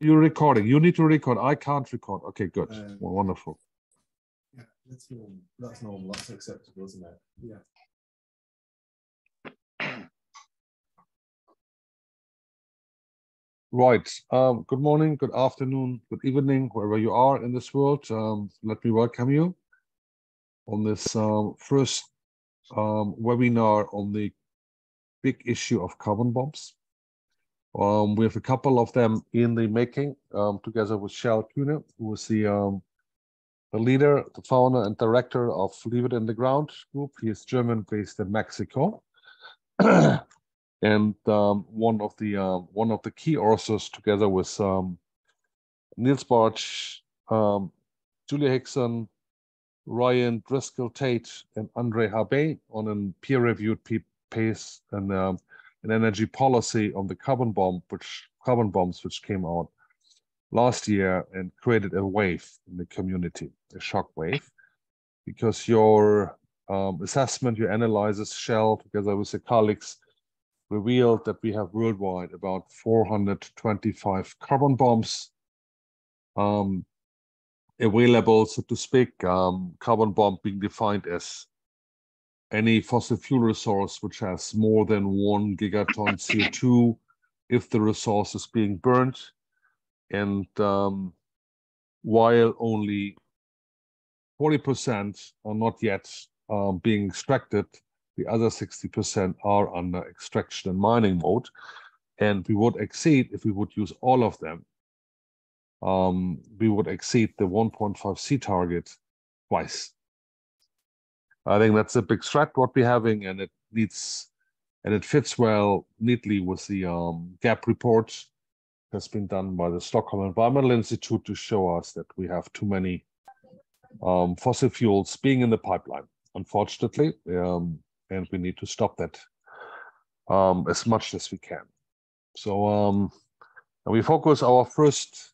You're recording. You need to record. I can't record. Okay, good. Well, wonderful. Yeah, that's normal. That's normal. That's acceptable, isn't it? Yeah. Right. Good morning, good afternoon, good evening, wherever you are in this world. Let me welcome you on this first webinar on the big issue of carbon bombs. We have a couple of them in the making, together with Kühne, who is the leader, the founder, and director of Leave It in the Ground group. He is German, based in Mexico, and one of the key authors, together with Niels Bartsch, Julia Hickson, Ryan Driscoll Tate, and Andre Habe, on a peer-reviewed piece and an energy policy on the carbon bombs, which came out last year and created a wave in the community, a shock wave, because your assessment, your analysis, Kjell, together with your colleagues, revealed that we have worldwide about 425 carbon bombs available, so to speak. Carbon bomb being defined as any fossil fuel resource which has more than 1 gigaton CO2 if the resource is being burnt. And while only 40% are not yet being extracted, the other 60% are under extraction and mining mode. And we would exceed, if we would use all of them, we would exceed the 1.5C target twice. I think that's a big threat what we're having, and it fits well neatly with the GAP report that's been done by the Stockholm Environmental Institute to show us that we have too many fossil fuels being in the pipeline, unfortunately, and we need to stop that as much as we can. So we focus our first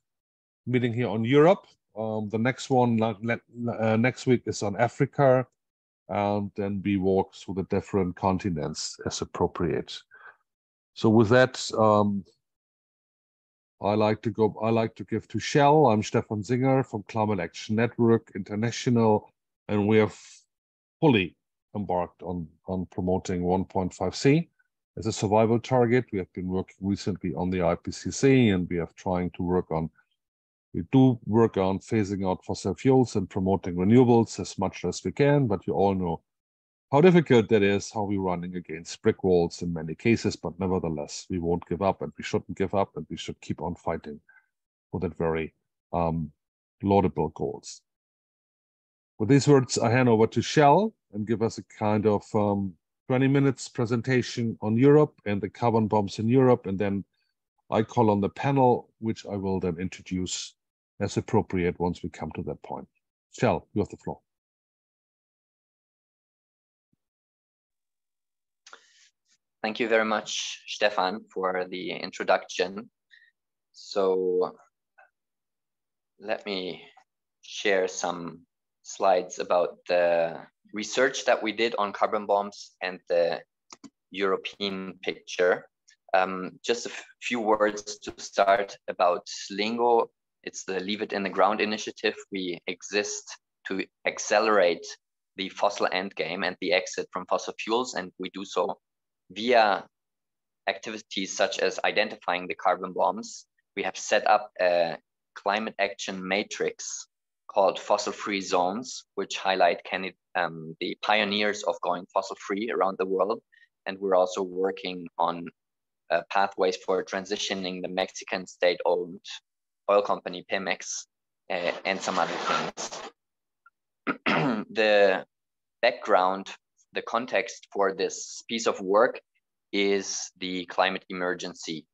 meeting here on Europe. The next one next week is on Africa, and then we walk through the different continents as appropriate. So with that, I like to give to Kjell. I'm Stephan Singer from Climate Action Network International, and we have fully embarked on promoting 1.5C as a survival target. We have been working recently on the IPCC, and we do work on phasing out fossil fuels and promoting renewables as much as we can, but you all know how difficult that is, how we're running against brick walls in many cases, but nevertheless, we won't give up, and we shouldn't give up, and we should keep on fighting for that very laudable goals. With these words, I hand over to Kjell and give us a kind of 20 minutes presentation on Europe and the carbon bombs in Europe, and then I call on the panel, which I will then introduce as appropriate once we come to that point. Kjell, you have the floor. Thank you very much, Stephan, for the introduction. So let me share some slides about the research that we did on carbon bombs and the European picture. Just a few words to start about LINGO. It's the Leave It in the Ground initiative. We exist to accelerate the fossil endgame and the exit from fossil fuels, and we do so via activities such as identifying the carbon bombs. We have set up a climate action matrix called fossil-free zones, which highlight the pioneers of going fossil-free around the world. And we're also working on pathways for transitioning the Mexican state-owned oil company Pemex and some other things. The background, the context for this piece of work is the climate emergency.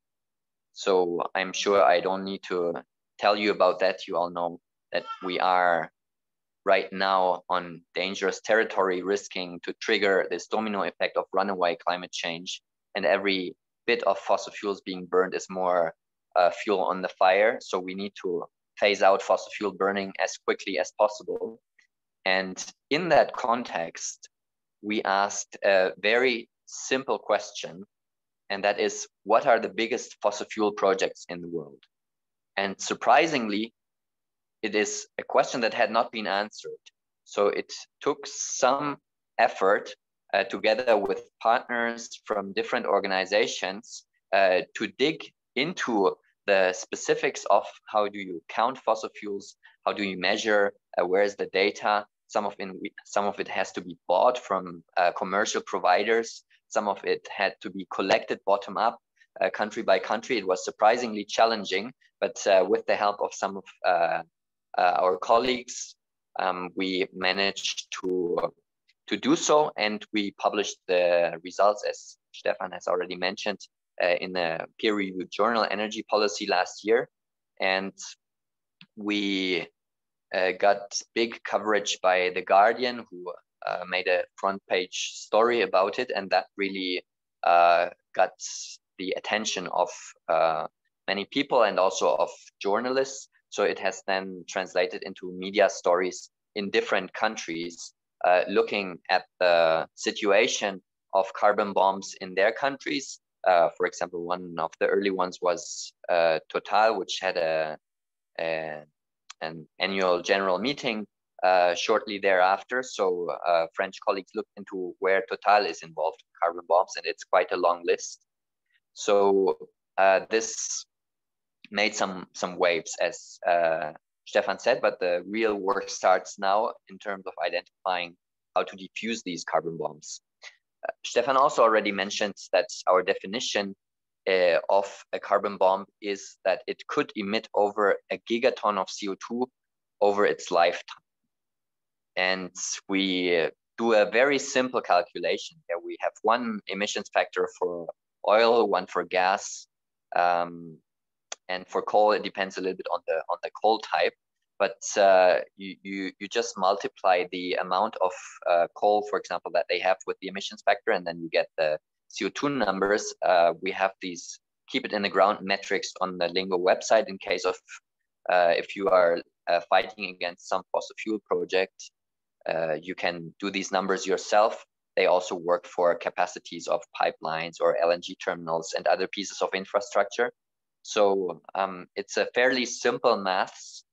So I'm sure I don't need to tell you about that. You all know that we are right now on dangerous territory, risking to trigger this domino effect of runaway climate change. And every bit of fossil fuels being burned is more fuel on the fire. So we need to phase out fossil fuel burning as quickly as possible. And in that context, we asked a very simple question, and that is, what are the biggest fossil fuel projects in the world? And surprisingly, it is a question that had not been answered. So it took some effort together with partners from different organizations to dig into the specifics of how do you count fossil fuels, how do you measure, where is the data. Some of it has to be bought from commercial providers. Some of it had to be collected bottom up, country by country. It was surprisingly challenging, but with the help of some of our colleagues, we managed to do so, and we published the results, as Stephan has already mentioned, in a peer-reviewed journal, Energy Policy, last year. And we got big coverage by The Guardian, who made a front page story about it, and that really got the attention of many people and also of journalists. So it has then translated into media stories in different countries, looking at the situation of carbon bombs in their countries. For example, one of the early ones was Total, which had an annual general meeting shortly thereafter. So French colleagues looked into where Total is involved in carbon bombs, and it's quite a long list. So this made some waves, as Stephan said, but the real work starts now in terms of identifying how to defuse these carbon bombs. Stephan also already mentioned that our definition of a carbon bomb is that it could emit over a gigaton of CO2 over its lifetime. And we do a very simple calculation. Here we have one emissions factor for oil, one for gas, and for coal, it depends a little bit on the coal type. But you just multiply the amount of coal, for example, that they have with the emissions factor, and then you get the CO2 numbers. We have these keep it in the ground metrics on the LINGO website in case of if you are fighting against some fossil fuel project, you can do these numbers yourself. They also work for capacities of pipelines or LNG terminals and other pieces of infrastructure. So it's a fairly simple maths.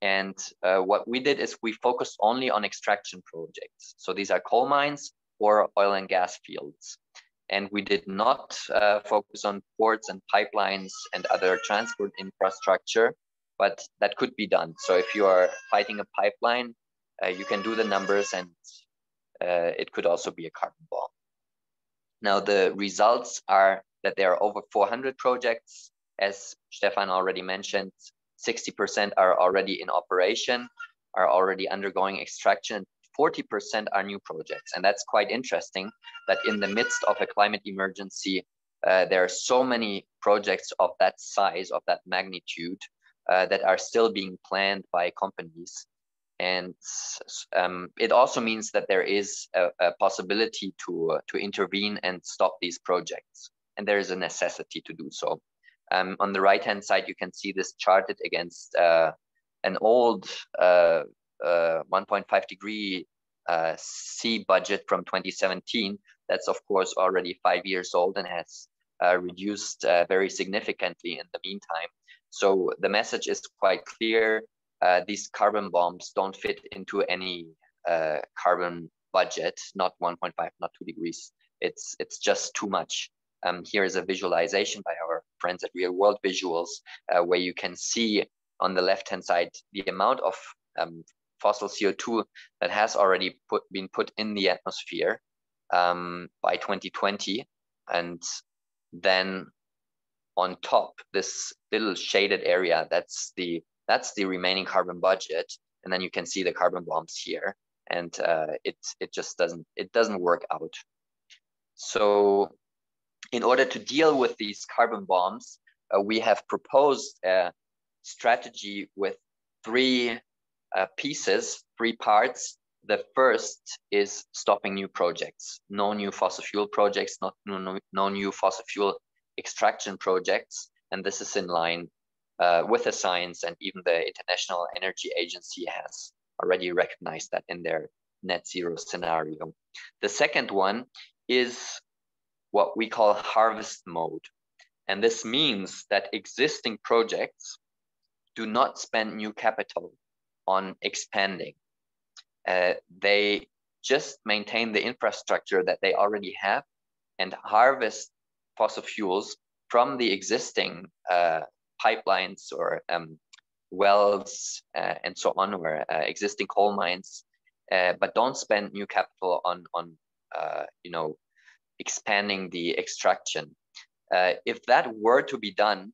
And what we did is we focused only on extraction projects. So these are coal mines or oil and gas fields. And we did not focus on ports and pipelines and other transport infrastructure, but that could be done. So if you are fighting a pipeline, you can do the numbers, and it could also be a carbon bomb. Now, the results are that there are over 400 projects. As Stephan already mentioned, 60% are already in operation, are already undergoing extraction. 40% are new projects. And that's quite interesting that in the midst of a climate emergency, there are so many projects of that size, of that magnitude, that are still being planned by companies. And it also means that there is a possibility to intervene and stop these projects. And there is a necessity to do so. On the right-hand side, you can see this charted against an old 1.5 degree C budget from 2017. That's, of course, already 5 years old and has reduced very significantly in the meantime. So the message is quite clear. These carbon bombs don't fit into any carbon budget, not 1.5, not 2 degrees. It's just too much. Here is a visualization by our friends at Real World Visuals, where you can see on the left-hand side the amount of fossil CO2 that has already been put in the atmosphere by 2020. And then on top, this little shaded area, that's the remaining carbon budget. And then you can see the carbon bombs here. And it just doesn't work out. So in order to deal with these carbon bombs, we have proposed a strategy with three pieces, 3 parts. The first is stopping new projects, no new fossil fuel projects, no new fossil fuel extraction projects. And this is in line with the science, and even the International Energy Agency has already recognized that in their net zero scenario. The second one is what we call harvest mode. And this means that existing projects do not spend new capital on expanding. They just maintain the infrastructure that they already have and harvest fossil fuels from the existing pipelines or wells and so on, or existing coal mines, but don't spend new capital on you know, expanding the extraction. If that were to be done,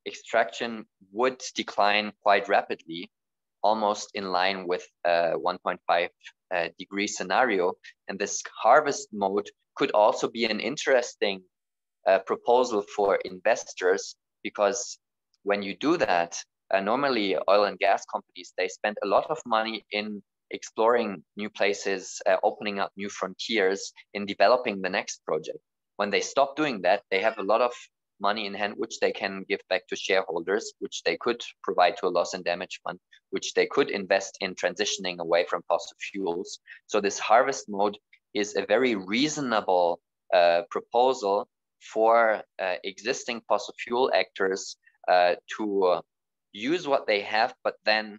extraction would decline quite rapidly, almost in line with 1.5 degree scenario. And this harvest mode could also be an interesting proposal for investors, because when you do that, normally oil and gas companies, they spend a lot of money in exploring new places, opening up new frontiers, in developing the next project. When they stop doing that, they have a lot of money in hand, which they can give back to shareholders, which they could provide to a loss and damage fund, which they could invest in transitioning away from fossil fuels. So this harvest mode is a very reasonable proposal for existing fossil fuel actors to use what they have, but then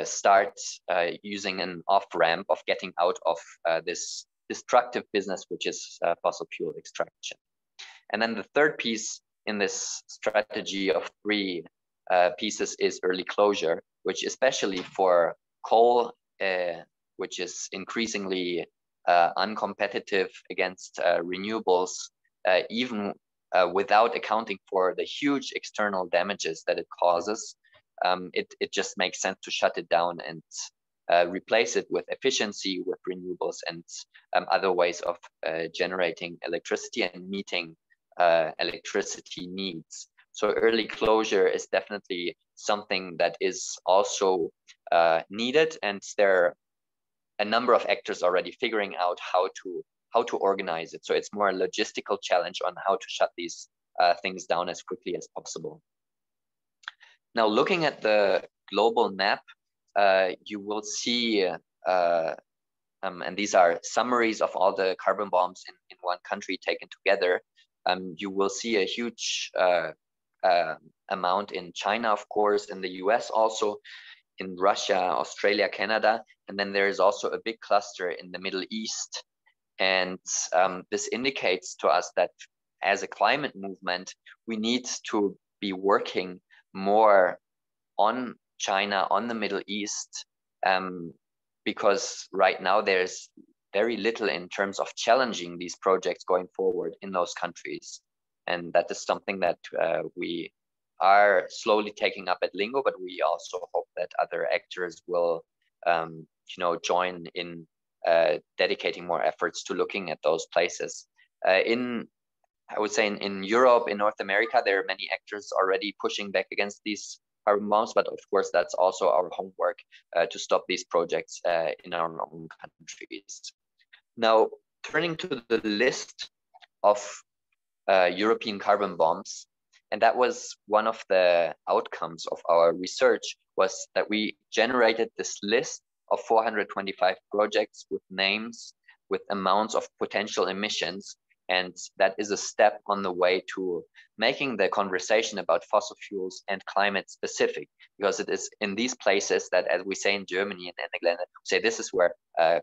start using an off-ramp of getting out of this destructive business, which is fossil fuel extraction. And then the third piece in this strategy of three pieces is early closure, which especially for coal, which is increasingly uncompetitive against renewables, even without accounting for the huge external damages that it causes, it just makes sense to shut it down and replace it with efficiency, with renewables and other ways of generating electricity and meeting electricity needs. So early closure is definitely something that is also needed, and there are a number of actors already figuring out how to organize it. So it's more a logistical challenge on how to shut these things down as quickly as possible. Now, looking at the global map, you will see, and these are summaries of all the carbon bombs in one country taken together. You will see a huge amount in China, of course, in the US also, in Russia, Australia, Canada, and then there is also a big cluster in the Middle East. And this indicates to us that as a climate movement, we need to be working more on China, on the Middle East, because right now there's very little in terms of challenging these projects going forward in those countries. And that is something that we are slowly taking up at LINGO, but we also hope that other actors will you know, join in dedicating more efforts to looking at those places. I would say in Europe, in North America, there are many actors already pushing back against these carbon bombs, but of course that's also our homework to stop these projects in our own countries. Now, turning to the list of European carbon bombs, and that was one of the outcomes of our research, was that we generated this list of 425 projects with names, with amounts of potential emissions. And that is a step on the way to making the conversation about fossil fuels and climate specific, because it is in these places that, as we say in Germany and England, say this is where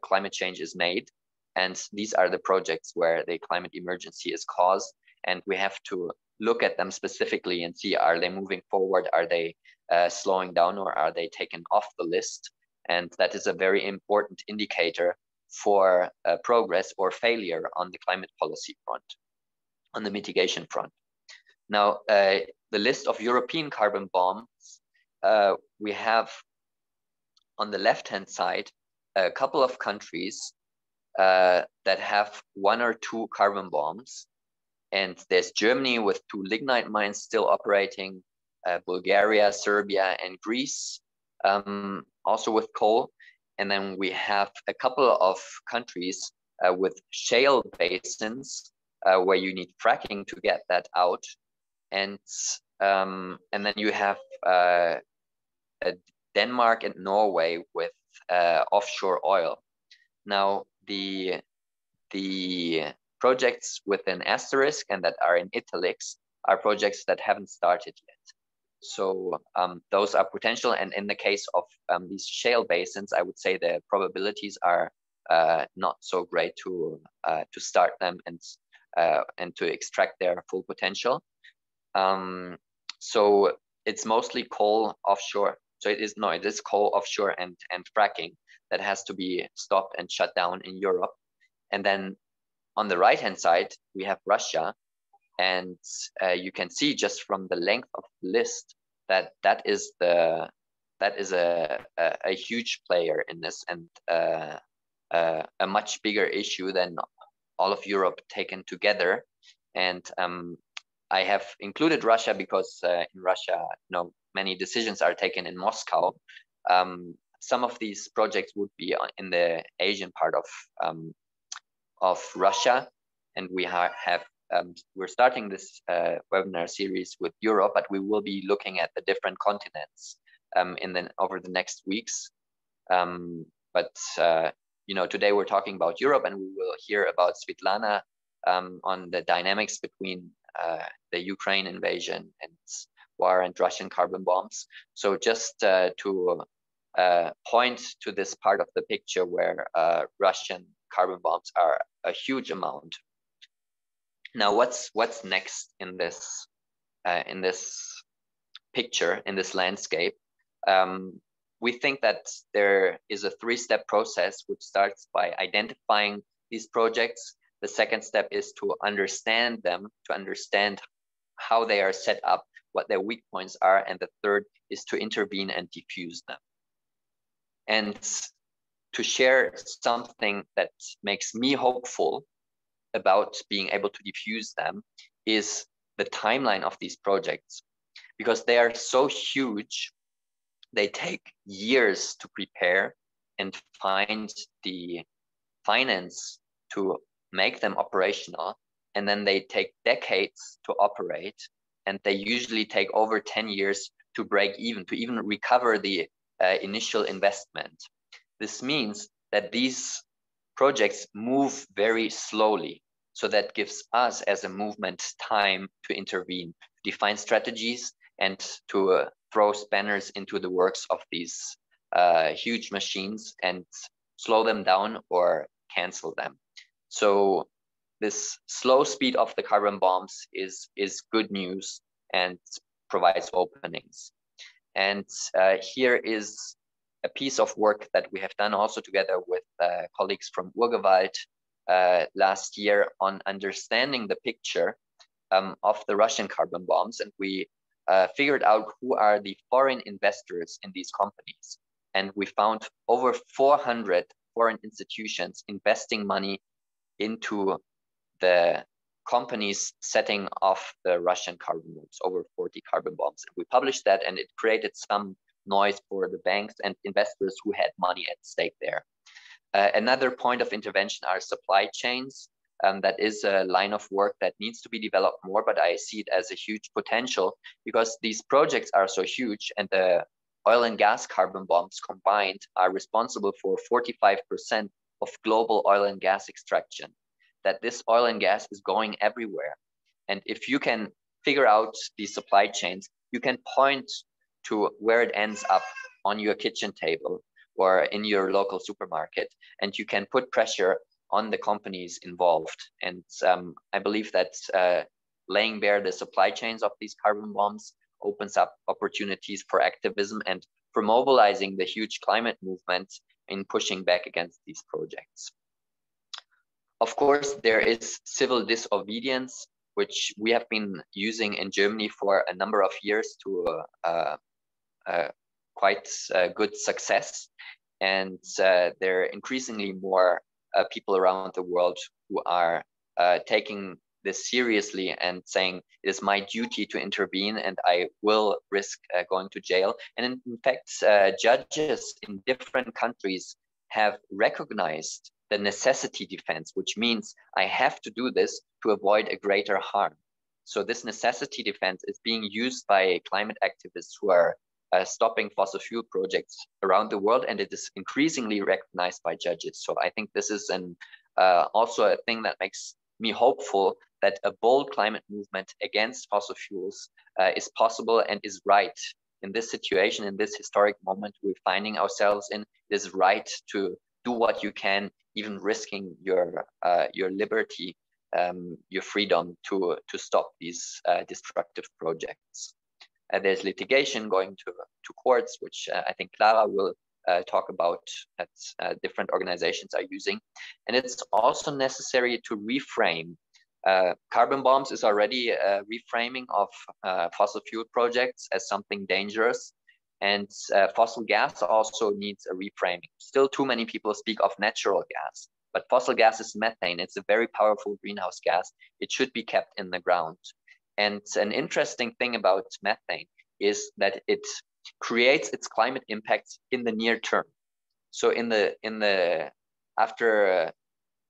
climate change is made. And these are the projects where the climate emergency is caused. And we have to look at them specifically and see, are they moving forward? Are they slowing down, or are they taken off the list? And that is a very important indicator for progress or failure on the climate policy front, on the mitigation front. Now, the list of European carbon bombs, we have on the left-hand side a couple of countries that have 1 or 2 carbon bombs. And there's Germany with 2 lignite mines still operating, Bulgaria, Serbia, and Greece, also with coal. And then we have a couple of countries with shale basins where you need fracking to get that out. And then you have Denmark and Norway with offshore oil. Now, the projects with an asterisk and that are in italics are projects that haven't started yet. So those are potential, and in the case of these shale basins, I would say the probabilities are not so great to start them and to extract their full potential. So it's mostly coal offshore. So it is coal offshore and fracking that has to be stopped and shut down in Europe. And then on the right-hand side, we have Russia. And you can see just from the length of the list that is a huge player in this, and a much bigger issue than all of Europe taken together. And I have included Russia because in Russia, many decisions are taken in Moscow. Some of these projects would be in the Asian part of Russia, and we're starting this webinar series with Europe, but we will be looking at the different continents over the next weeks. Today we're talking about Europe, and we will hear about Svitlana on the dynamics between the Ukraine invasion and war and Russian carbon bombs. So just to point to this part of the picture where Russian carbon bombs are a huge amount. Now, what's next in this picture, in this landscape? We think that there is a three-step process which starts by identifying these projects. The second step is to understand them, to understand how they are set up, what their weak points are, and the third is to intervene and diffuse them. And to share something that makes me hopeful about being able to diffuse them is the timeline of these projects, because they are so huge. They take years to prepare and find the finance to make them operational, and then they take decades to operate, and they usually take over 10 years to break even, to even recover the initial investment. This means that these projects move very slowly, so that gives us as a movement time to intervene, define strategies, and to throw spanners into the works of these huge machines and slow them down or cancel them. So this slow speed of the carbon bombs is good news and provides openings. And here is a piece of work that we have done also together with colleagues from Urgewald last year on understanding the picture of the Russian carbon bombs. And we figured out who are the foreign investors in these companies. And we found over 400 foreign institutions investing money into the companies setting off the Russian carbon bombs, over 40 carbon bombs. And we published that, and it created some noise for the banks and investors who had money at stake there. Another point of intervention are supply chains. That is a line of work that needs to be developed more, but I see it as a huge potential because these projects are so huge, and the oil and gas carbon bombs combined are responsible for 45% of global oil and gas extraction. That this oil and gas is going everywhere. And if you can figure out these supply chains, you can point to where it ends up on your kitchen table or in your local supermarket, and you can put pressure on the companies involved. And I believe that laying bare the supply chains of these carbon bombs opens up opportunities for activism and for mobilizing the huge climate movement in pushing back against these projects. Of course, there is civil disobedience, which we have been using in Germany for a number of years to quite good success. And there are increasingly more people around the world who are taking this seriously and saying it is my duty to intervene and I will risk going to jail. And in fact, judges in different countries have recognized the necessity defense, which means I have to do this to avoid a greater harm. So this necessity defense is being used by climate activists who are stopping fossil fuel projects around the world, and it is increasingly recognized by judges. So I think this is also a thing that makes me hopeful that a bold climate movement against fossil fuels is possible and is right. In this situation, in this historic moment we're finding ourselves in, it is right to do what you can, even risking your liberty, your freedom to stop these destructive projects. There's litigation going to courts, which I think Clara will talk about, that different organizations are using. And it's also necessary to reframe. Carbon bombs is already a reframing of fossil fuel projects as something dangerous. And fossil gas also needs a reframing. Still too many people speak of natural gas, but fossil gas is methane. It's a very powerful greenhouse gas. It should be kept in the ground. And an interesting thing about methane is that it creates its climate impacts in the near term. So after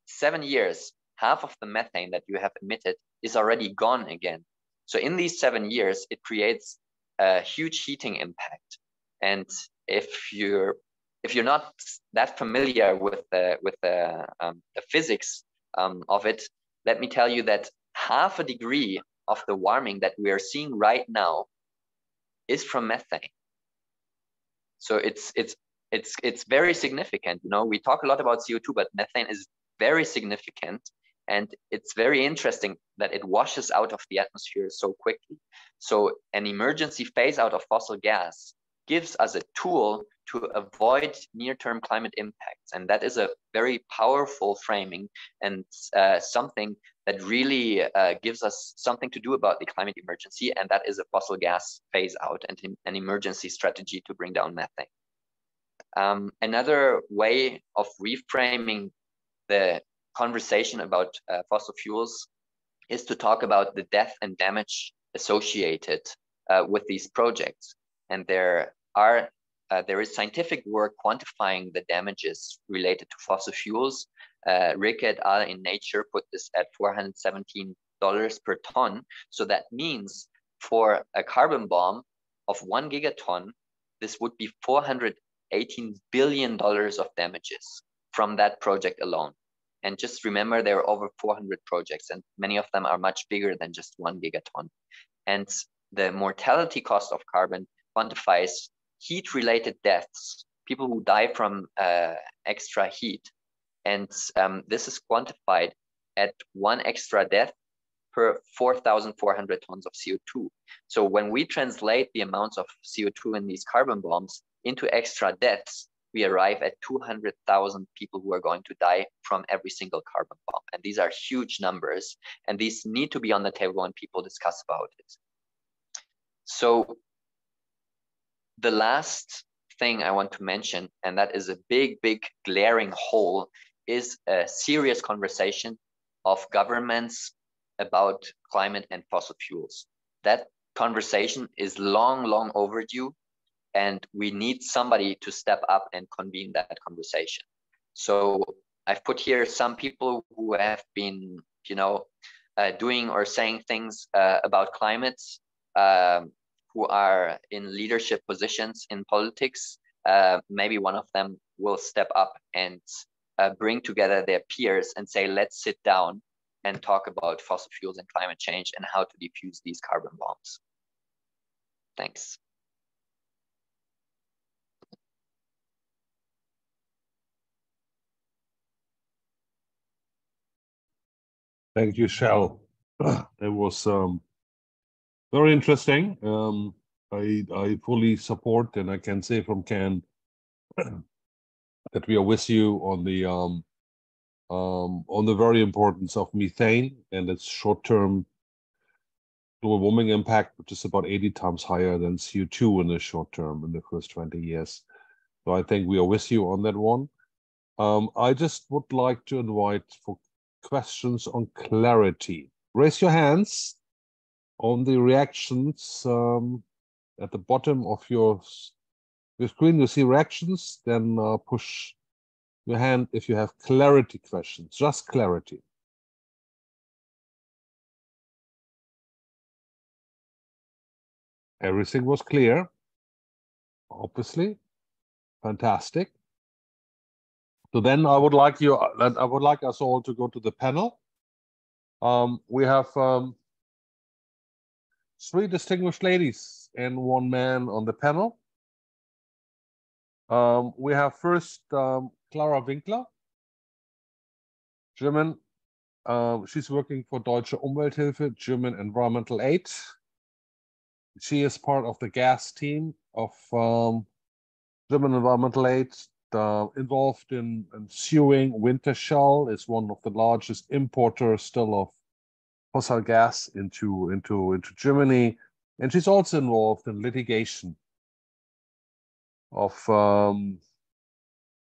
7 years, half of the methane that you have emitted is already gone again. So in these 7 years, it creates a huge heating impact. And if you're not that familiar with the physics of it, let me tell you that half a degree of the warming that we are seeing right now is from methane. So it's very significant. You know, we talk a lot about CO2, but methane is very significant, and it's very interesting that it washes out of the atmosphere so quickly. So an emergency phase out of fossil gas gives us a tool to avoid near-term climate impacts, and that is a very powerful framing and something that really gives us something to do about the climate emergency, and that is a fossil gas phase out and an emergency strategy to bring down methane. Another way of reframing the conversation about fossil fuels is to talk about the death and damage associated with these projects. And there is scientific work quantifying the damages related to fossil fuels. Rick et al. In Nature put this at $417 per ton. So that means for a carbon bomb of 1 gigaton, this would be $418 billion of damages from that project alone. And just remember, there are over 400 projects, and many of them are much bigger than just 1 gigaton. And the mortality cost of carbon quantifies heat-related deaths, people who die from extra heat. And this is quantified at 1 extra death per 4,400 tons of CO2. So when we translate the amounts of CO2 in these carbon bombs into extra deaths, we arrive at 200,000 people who are going to die from every single carbon bomb. And these are huge numbers, and these need to be on the table when people discuss about it. So the last thing I want to mention, and that is a big, big glaring hole, is a serious conversation of governments about climate and fossil fuels. That conversation is long, long overdue, and we need somebody to step up and convene that conversation. So I've put here some people who have been, doing or saying things about climate, who are in leadership positions in politics. Maybe one of them will step up and bring together their peers and say, let's sit down and talk about fossil fuels and climate change and how to defuse these carbon bombs. Thanks. Thank you, Kjell. It was very interesting. I fully support, and I can say from Can that we are with you on the very importance of methane and its short-term global warming impact, which is about 80 times higher than CO2 in the short term in the first 20 years. So I think we are with you on that one. I just would like to invite for questions on clarity. Raise your hands on the reactions at the bottom of your screen. You see reactions, then push your hand if you have clarity questions, just clarity. Everything was clear, obviously. Fantastic. So then I would like us all to go to the panel. We have 3 distinguished ladies and 1 man on the panel. We have first Clara Winkler, German. She's working for Deutsche Umwelthilfe, German environmental aid. She is part of the gas team of German environmental aid, involved in suing Wintershall. Is one of the largest importers still of fossil gas into Germany, and she's also involved in litigation of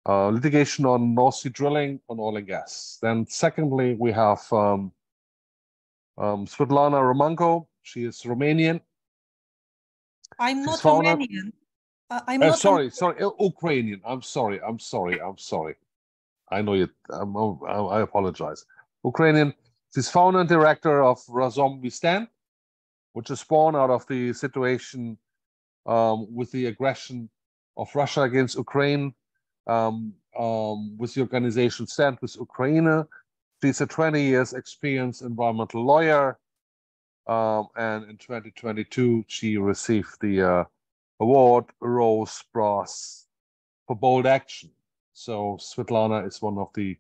litigation on North Sea drilling on oil and gas. Then secondly, we have Svitlana Romanko. She is Romanian. I'm not Romanian. I'm not. Sorry, Ukrainian. I'm sorry. I know it. I apologize. Ukrainian. She's founder and director of Razom, which is born out of the situation with the aggression of Russia against Ukraine, with the organization Stand with Ukraine. She's a 20 years experienced environmental lawyer, and in 2022 she received the award Rose Brass for bold action. So Svitlana is one of the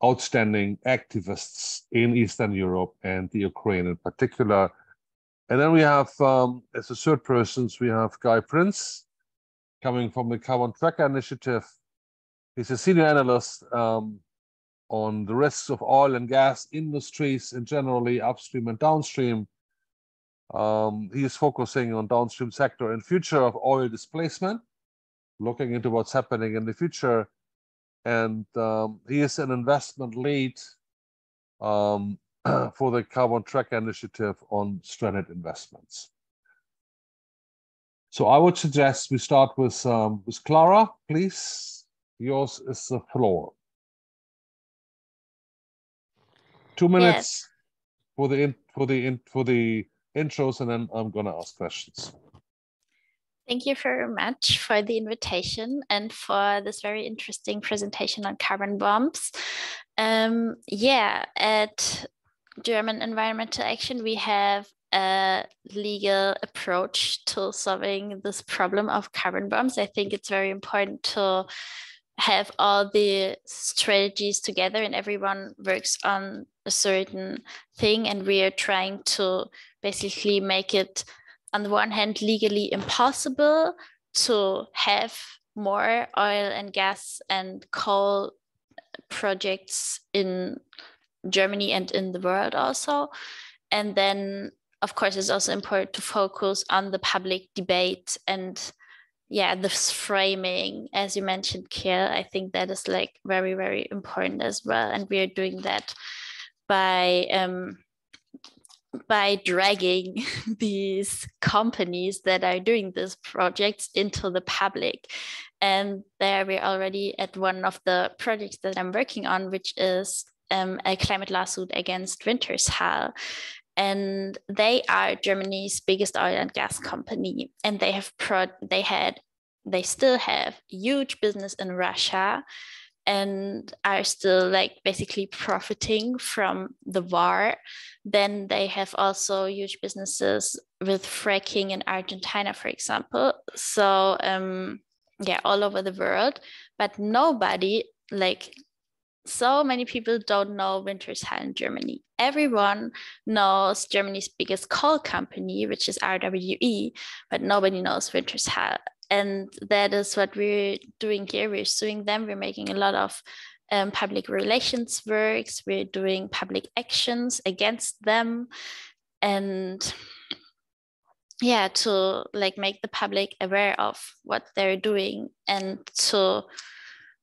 outstanding activists in Eastern Europe and the Ukraine in particular. And then we have, as a third person, we have Guy Prince, coming from the Carbon Tracker Initiative. He's a senior analyst on the risks of oil and gas industries and generally upstream and downstream. He is focusing on downstream sector and future of oil displacement, looking into what's happening in the future. And he is an investment lead for the Carbon Tracker Initiative on stranded investments. So I would suggest we start with Clara, please. Yours is the floor. 2 minutes for the intros, and then I'm going to ask questions. Thank you very much for the invitation and for this very interesting presentation on carbon bombs. At German Environmental Action, we have a legal approach to solving this problem of carbon bombs. I think it's very important to have all the strategies together and everyone works on a certain thing, and we are trying to basically make it, on the one hand, legally impossible to have more oil and gas and coal projects in Germany and in the world also. And then, of course, it's also important to focus on the public debate and this framing, as you mentioned, Kjell. I think that is like very, very important as well. And we are doing that by dragging these companies that are doing these projects into the public. And there we're already at one of the projects that I'm working on, which is a climate lawsuit against Wintershall. And they are Germany's biggest oil and gas company. And they still have huge business in Russia and are still like basically profiting from the war. Then they have also huge businesses with fracking in Argentina, for example. So all over the world, but nobody, like so many people don't know Wintershall in Germany. Everyone knows Germany's biggest coal company, which is RWE, but nobody knows Wintershall. And that is what we're doing here. We're suing them. We're making a lot of public relations works. We're doing public actions against them. And to like make the public aware of what they're doing and to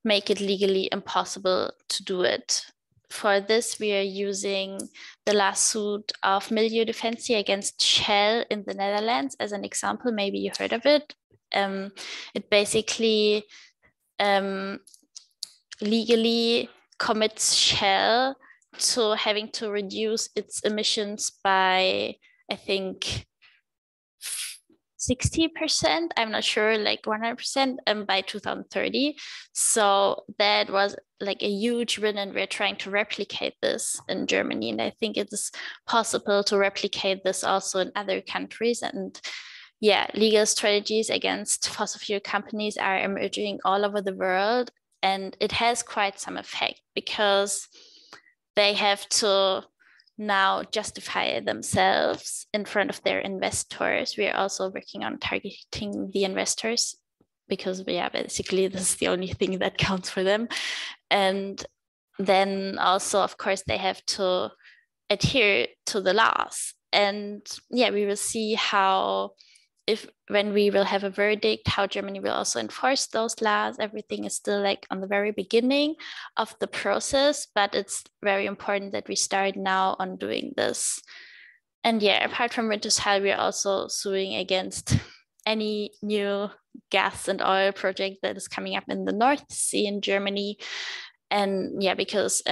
make it legally impossible to do it. For this, we are using the lawsuit of Milieu Defensie against Kjell in the Netherlands as an example. Maybe you heard of it. It basically legally commits Kjell to having to reduce its emissions by, I think, 60%, I'm not sure, like 100% by 2030. So that was like a huge win, and we're trying to replicate this in Germany. And I think it is possible to replicate this also in other countries. And yeah, legal strategies against fossil fuel companies are emerging all over the world. And it has quite some effect because they have to now justify themselves in front of their investors. We are also working on targeting the investors because basically this is the only thing that counts for them. And then also, of course, they have to adhere to the laws. And yeah, we will see how, when we will have a verdict, how Germany will also enforce those laws. Everything is still like on the very beginning of the process, but it's very important that we start now on doing this. And yeah, apart from Wintershall, we're also suing against any new gas and oil project that is coming up in the North Sea in Germany. And yeah, because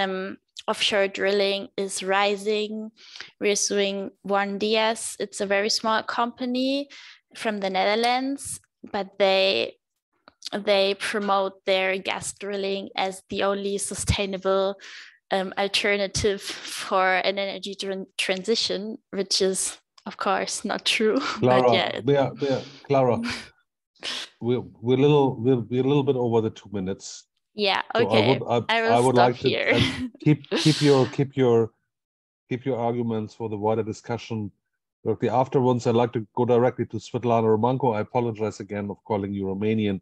offshore drilling is rising, we're suing OneDS. It's a very small company from the Netherlands, but they promote their gas drilling as the only sustainable alternative for an energy transition, which is of course not true. Clara, but yeah, Clara, we're a little bit over the 2 minutes. Yeah, so okay. I would like here. to keep your arguments for the wider discussion. Directly afterwards, I'd like to go directly to Svitlana Romanko. I apologize again of calling you Romanian.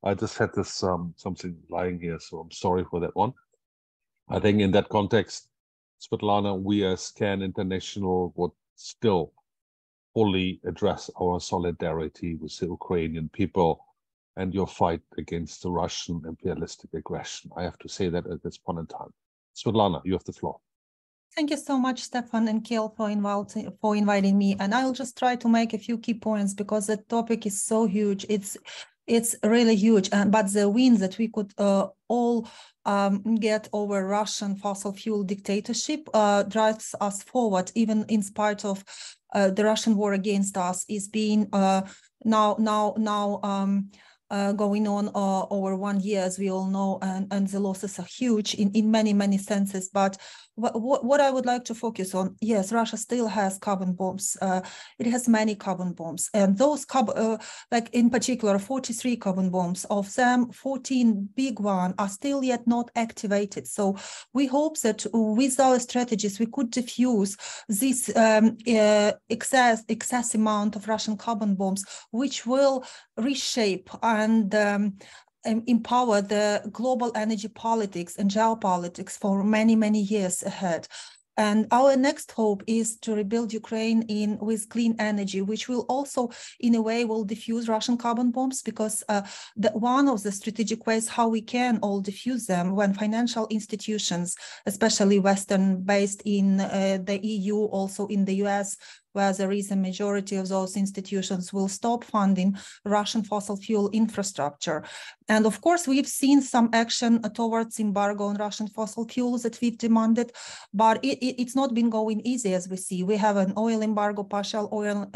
I just had this something lying here, so I'm sorry for that one. I think in that context, Svitlana, we as CAN International would still fully address our solidarity with the Ukrainian people and your fight against the Russian imperialistic aggression. I have to say that at this point in time. Svitlana, you have the floor. Thank you so much, Stephan and Kjell, for inviting me. And I'll just try to make a few key points because the topic is so huge. It's really huge. But the wins that we could all get over Russian fossil fuel dictatorship drives us forward, even in spite of the Russian war against us is being going on over 1 year, as we all know, and the losses are huge in many senses. But what I would like to focus on, yes, Russia still has carbon bombs. It has many carbon bombs, and those like in particular 43 carbon bombs. Of them, 14 big ones are still yet not activated. So we hope that with our strategies we could diffuse this excess amount of Russian carbon bombs, which will reshape and empower the global energy politics and geopolitics for many years ahead. And our next hope is to rebuild Ukraine with clean energy, which will also, in a way, will diffuse Russian carbon bombs, because one of the strategic ways how we can all diffuse them when financial institutions, especially Western based in the EU, also in the US, where there is a majority of those institutions, will stop funding Russian fossil fuel infrastructure. And of course, we've seen some action towards embargo on Russian fossil fuels that we've demanded, but it's not been going easy, as we see. We have an oil embargo, partial oil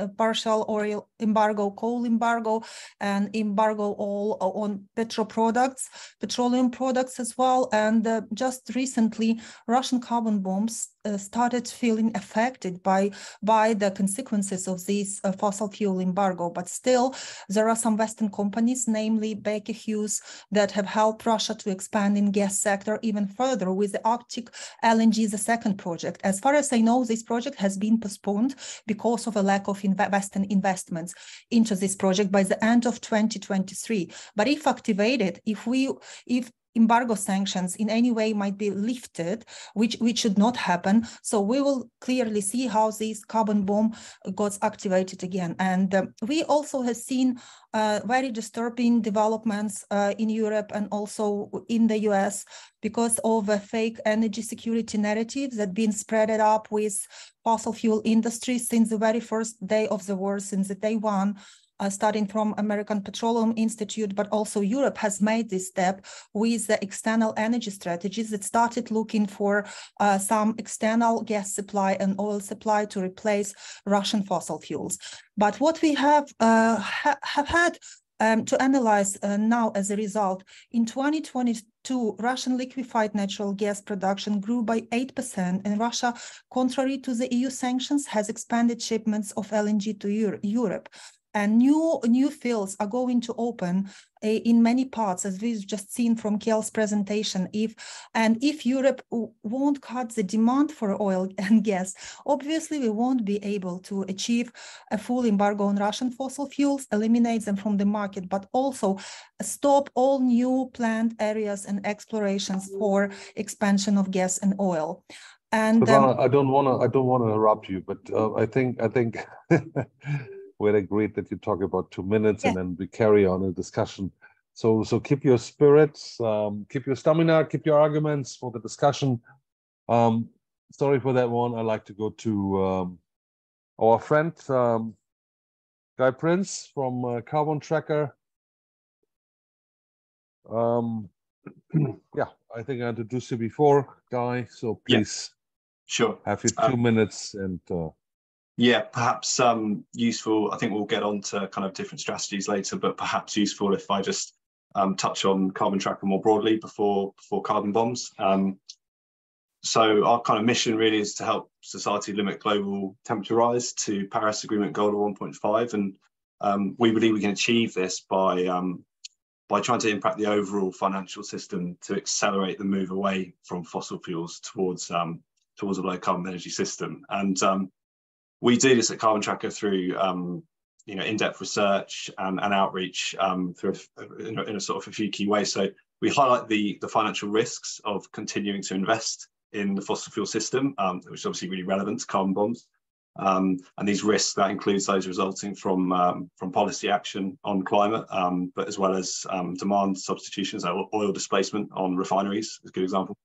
embargo, coal embargo, and embargo all on petroleum products as well. And just recently, Russian carbon bombs started feeling affected by the consequences of this fossil fuel embargo. But still, there are some Western companies, namely Baker Hughes, that have helped Russia to expand in gas sector even further with the Arctic LNG, the second project. As far as I know, this project has been postponed because of a lack of Western investments into this project by the end of 2023. But if activated, if embargo sanctions in any way might be lifted, which should not happen. So we will clearly see how this carbon bomb got activated again. And we also have seen very disturbing developments in Europe and also in the US because of a fake energy security narrative that been spread up with fossil fuel industry since the very first day of the war, since the day one. starting from American Petroleum Institute, but also Europe has made this step with the external energy strategies that started looking for some external gas supply and oil supply to replace Russian fossil fuels. But what we have had to analyze now as a result, in 2022, Russian liquefied natural gas production grew by 8%, and Russia, contrary to the EU sanctions, has expanded shipments of LNG to Europe. And new fields are going to open in many parts, as we've just seen from Kjell's presentation. If Europe won't cut the demand for oil and gas, obviously we won't be able to achieve a full embargo on Russian fossil fuels, eliminate them from the market, but also stop all new planned areas and explorations for expansion of gas and oil. And Svitlana, I don't want to interrupt you, but I think we'd agreed that you talk about 2 minutes, and then we carry on a discussion. So keep your spirits, keep your stamina, keep your arguments for the discussion. Sorry for that one. I'd like to go to our friend Guy Prince from Carbon Tracker. Yeah, I think I introduced you before, Guy. So please, sure, have your 2 minutes and. Yeah, perhaps useful. I think we'll get on to kind of different strategies later, but perhaps useful if I just touch on Carbon Tracker more broadly before carbon bombs. So our kind of mission really is to help society limit global temperature rise to Paris Agreement goal of 1.5, and we believe we can achieve this by trying to impact the overall financial system to accelerate the move away from fossil fuels towards a low carbon energy system. And we do this at Carbon Tracker through in-depth research and outreach through in a sort of a few key ways. So we highlight the financial risks of continuing to invest in the fossil fuel system, which is obviously really relevant to carbon bombs. And these risks, that includes those resulting from policy action on climate, but as well as demand substitutions, oil displacement on refineries is a good example.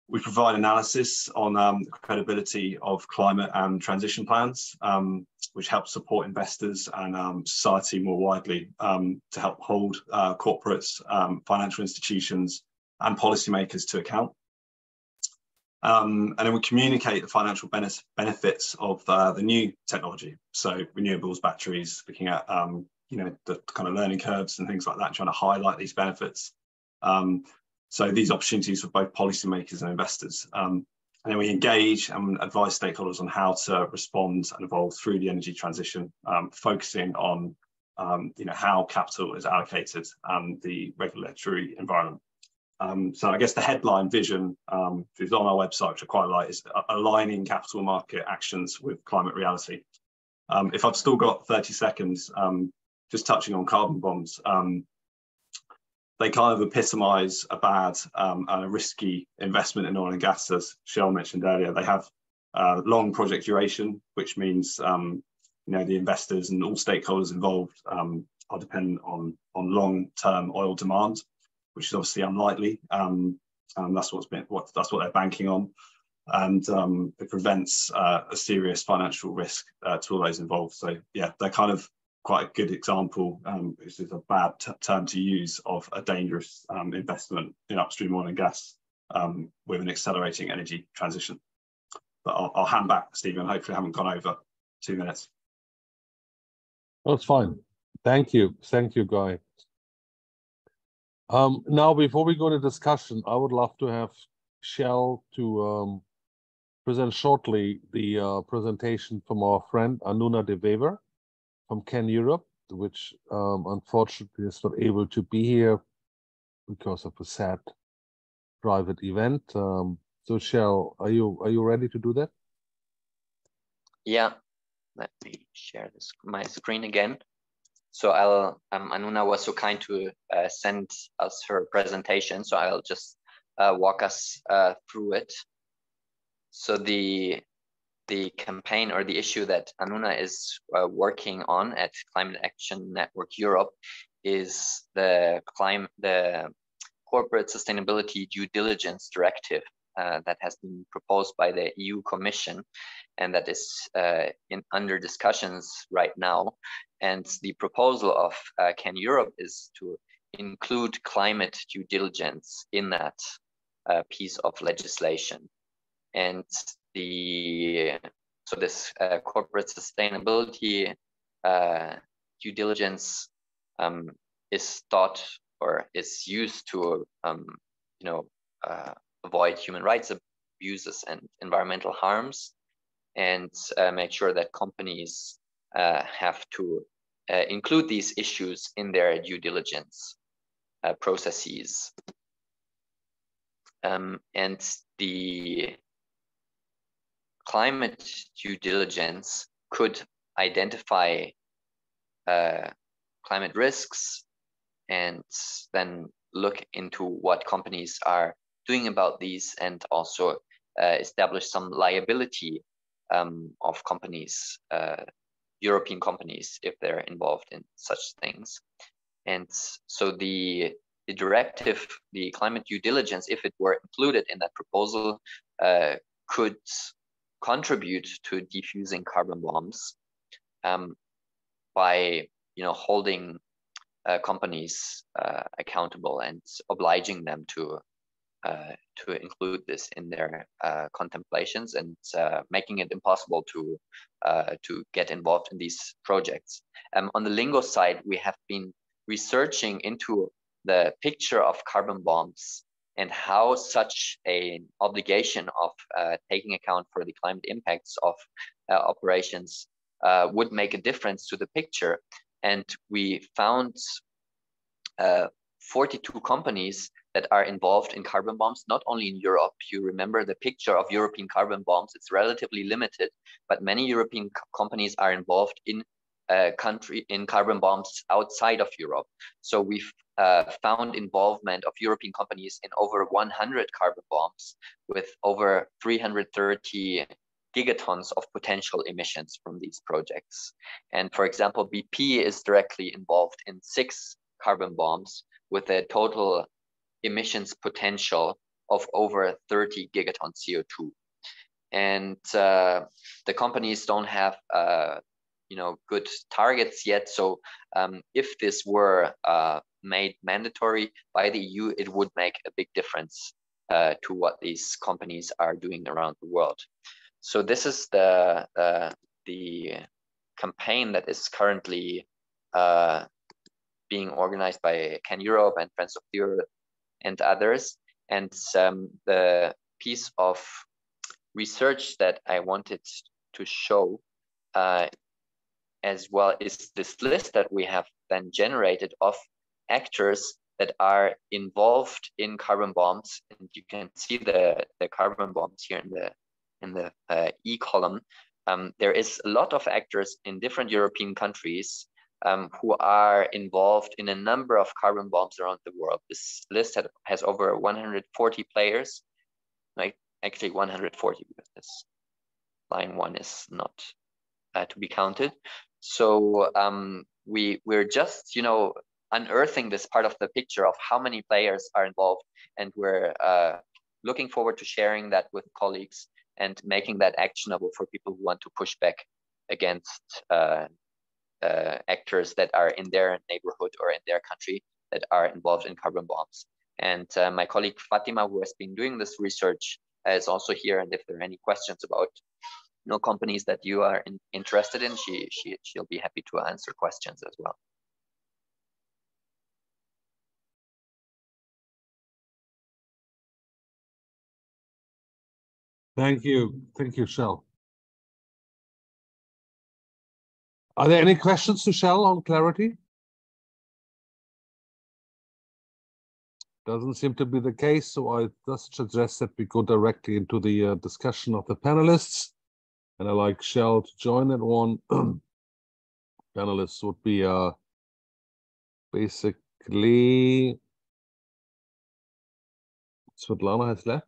We provide analysis on the credibility of climate and transition plans, which helps support investors and society more widely to help hold corporates, financial institutions, and policymakers to account. And then we communicate the financial benefits of the new technology. So renewables, batteries, looking at the kind of learning curves and things like that, trying to highlight these benefits. So these opportunities for both policymakers and investors. And then we engage and advise stakeholders on how to respond and evolve through the energy transition, focusing on how capital is allocated and the regulatory environment. So I guess the headline vision, which is on our website, which I quite like, is aligning capital market actions with climate reality. If I've still got 30 seconds, just touching on carbon bombs, they kind of epitomise a bad and a risky investment in oil and gas, as Kjell mentioned earlier. They have long project duration, which means the investors and all stakeholders involved are dependent on long-term oil demand, which is obviously unlikely. And that's what they're banking on, and it prevents a serious financial risk to all those involved. So yeah, they're kind of quite a good example, which is a bad term to use, of a dangerous investment in upstream oil and gas with an accelerating energy transition. But I'll hand back, Stephen. Hopefully I haven't gone over 2 minutes. That's fine. Thank you, Guy. Now, before we go to discussion, I would love to have Kjell to present shortly the presentation from our friend Anuna de Wever from Can Europe, which unfortunately is not able to be here because of a sad private event. So Kjell, are you ready to do that? Yeah, let me share my screen again. So Anuna was so kind to send us her presentation, so I'll just walk us through it. So the campaign, or the issue that Anuna is working on at Climate Action Network Europe, is the Corporate Sustainability Due Diligence Directive. that has been proposed by the EU Commission, and that is under discussions right now. And the proposal of Can Europe is to include climate due diligence in that piece of legislation. And so this corporate sustainability due diligence is thought or is used to avoid human rights abuses and environmental harms, and make sure that companies have to include these issues in their due diligence processes. And the climate due diligence could identify climate risks and then look into what companies are doing about these, and also establish some liability of companies, European companies, if they're involved in such things. And so the directive, the climate due diligence, if it were included in that proposal, could contribute to defusing carbon bombs by holding companies accountable and obliging them to include this in their contemplations, and making it impossible to get involved in these projects. On the LINGO side, we have been researching into the picture of carbon bombs and how such an obligation of taking account for the climate impacts of operations would make a difference to the picture. And we found 42 companies that are involved in carbon bombs, not only in Europe. You remember the picture of European carbon bombs, it's relatively limited, but many European companies are involved in carbon bombs outside of Europe. So we've found involvement of European companies in over 100 carbon bombs with over 330 gigatons of potential emissions from these projects. And for example, BP is directly involved in 6 carbon bombs with a total emissions potential of over 30 gigatons CO2. And the companies don't have good targets yet. So if this were made mandatory by the EU, it would make a big difference to what these companies are doing around the world. So this is the campaign that is currently being organized by Can Europe and Friends of the Earth and others. And the piece of research that I wanted to show as well is this list that we have then generated of actors that are involved in carbon bombs. And you can see the carbon bombs here in the E column. There is a lot of actors in different European countries who are involved in a number of carbon bombs around the world. This list has over 140 players, like actually 140, because this line 1 is not to be counted. So we're just unearthing this part of the picture of how many players are involved, and we're looking forward to sharing that with colleagues and making that actionable for people who want to push back against actors that are in their neighborhood or in their country that are involved in carbon bombs. And my colleague Fatima, who has been doing this research, is also here. And if there are any questions about companies that you are interested in, she'll be happy to answer questions as well. Thank you, Kjell. Are there any questions to Kjell on clarity? Doesn't seem to be the case, so I just suggest that we go directly into the discussion of the panelists. And I'd like Kjell to join that one. Panelists would be basically Svitlana has left.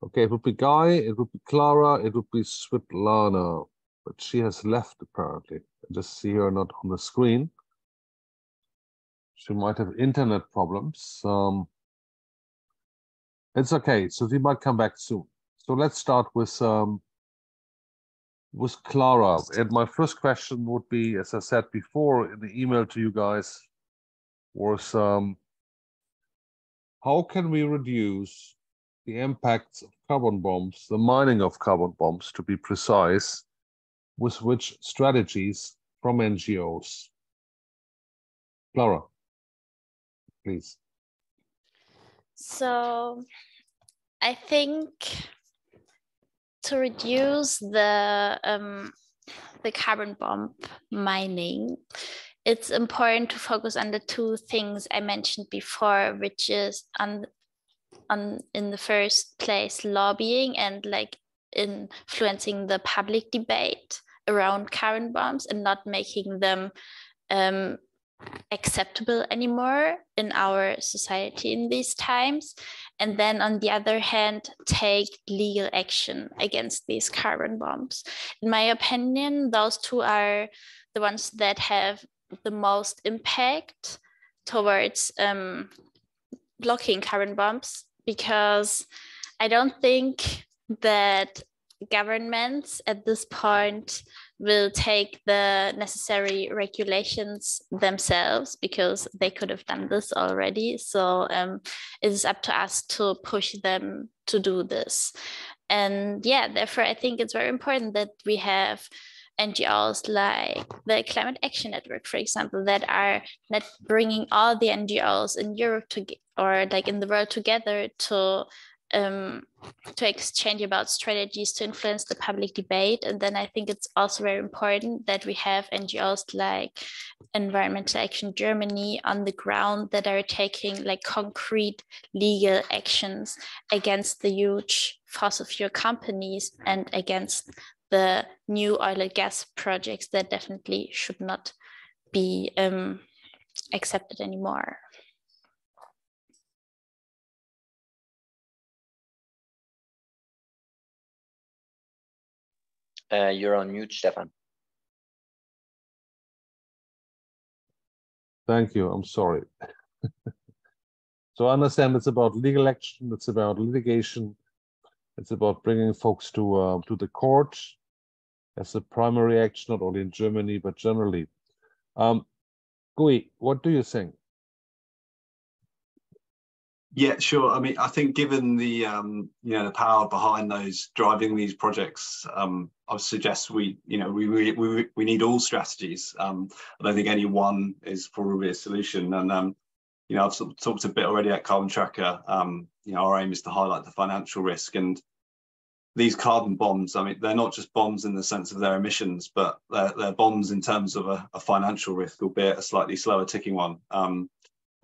Okay, it would be Guy, it would be Clara, it would be Svitlana, but she has left apparently. I just see her not on the screen. She might have internet problems. It's okay. So we might come back soon. So let's start with Clara. And my first question would be, as I said before in the email to you guys, was how can we reduce the impacts of carbon bombs, the mining of carbon bombs to be precise, with which strategies from NGOs? Clara, please. So I think to reduce the carbon bomb mining, it's important to focus on the two things I mentioned before, which is in the first place lobbying and like influencing the public debate around carbon bombs and not making them acceptable anymore in our society in these times. And then on the other hand, take legal action against these carbon bombs. In my opinion, those two are the ones that have the most impact towards blocking carbon bombs, because I don't think that governments at this point will take the necessary regulations themselves, because they could have done this already. So it is up to us to push them to do this. And yeah, therefore, I think it's very important that we have NGOs like the Climate Action Network, for example, that are not bringing all the NGOs in Europe or like in the world together to exchange about strategies to influence the public debate. And then I think it's also very important that we have NGOs like Environmental Action Germany on the ground that are taking like concrete legal actions against the huge fossil fuel companies and against the new oil and gas projects that definitely should not be accepted anymore. You're on mute, Stephan. Thank you. I'm sorry. So I understand it's about legal action, it's about litigation, it's about bringing folks to the court as a primary action, not only in Germany, but generally. Gui, what do you think? Yeah, sure. I mean, I think given the the power behind those driving these projects, I would suggest we need all strategies. I don't think any one is probably a solution. And I've sort of talked a bit already at Carbon Tracker. Our aim is to highlight the financial risk, and these carbon bombs, I mean, they're not just bombs in the sense of their emissions, but they're bombs in terms of a financial risk, albeit a slightly slower ticking one.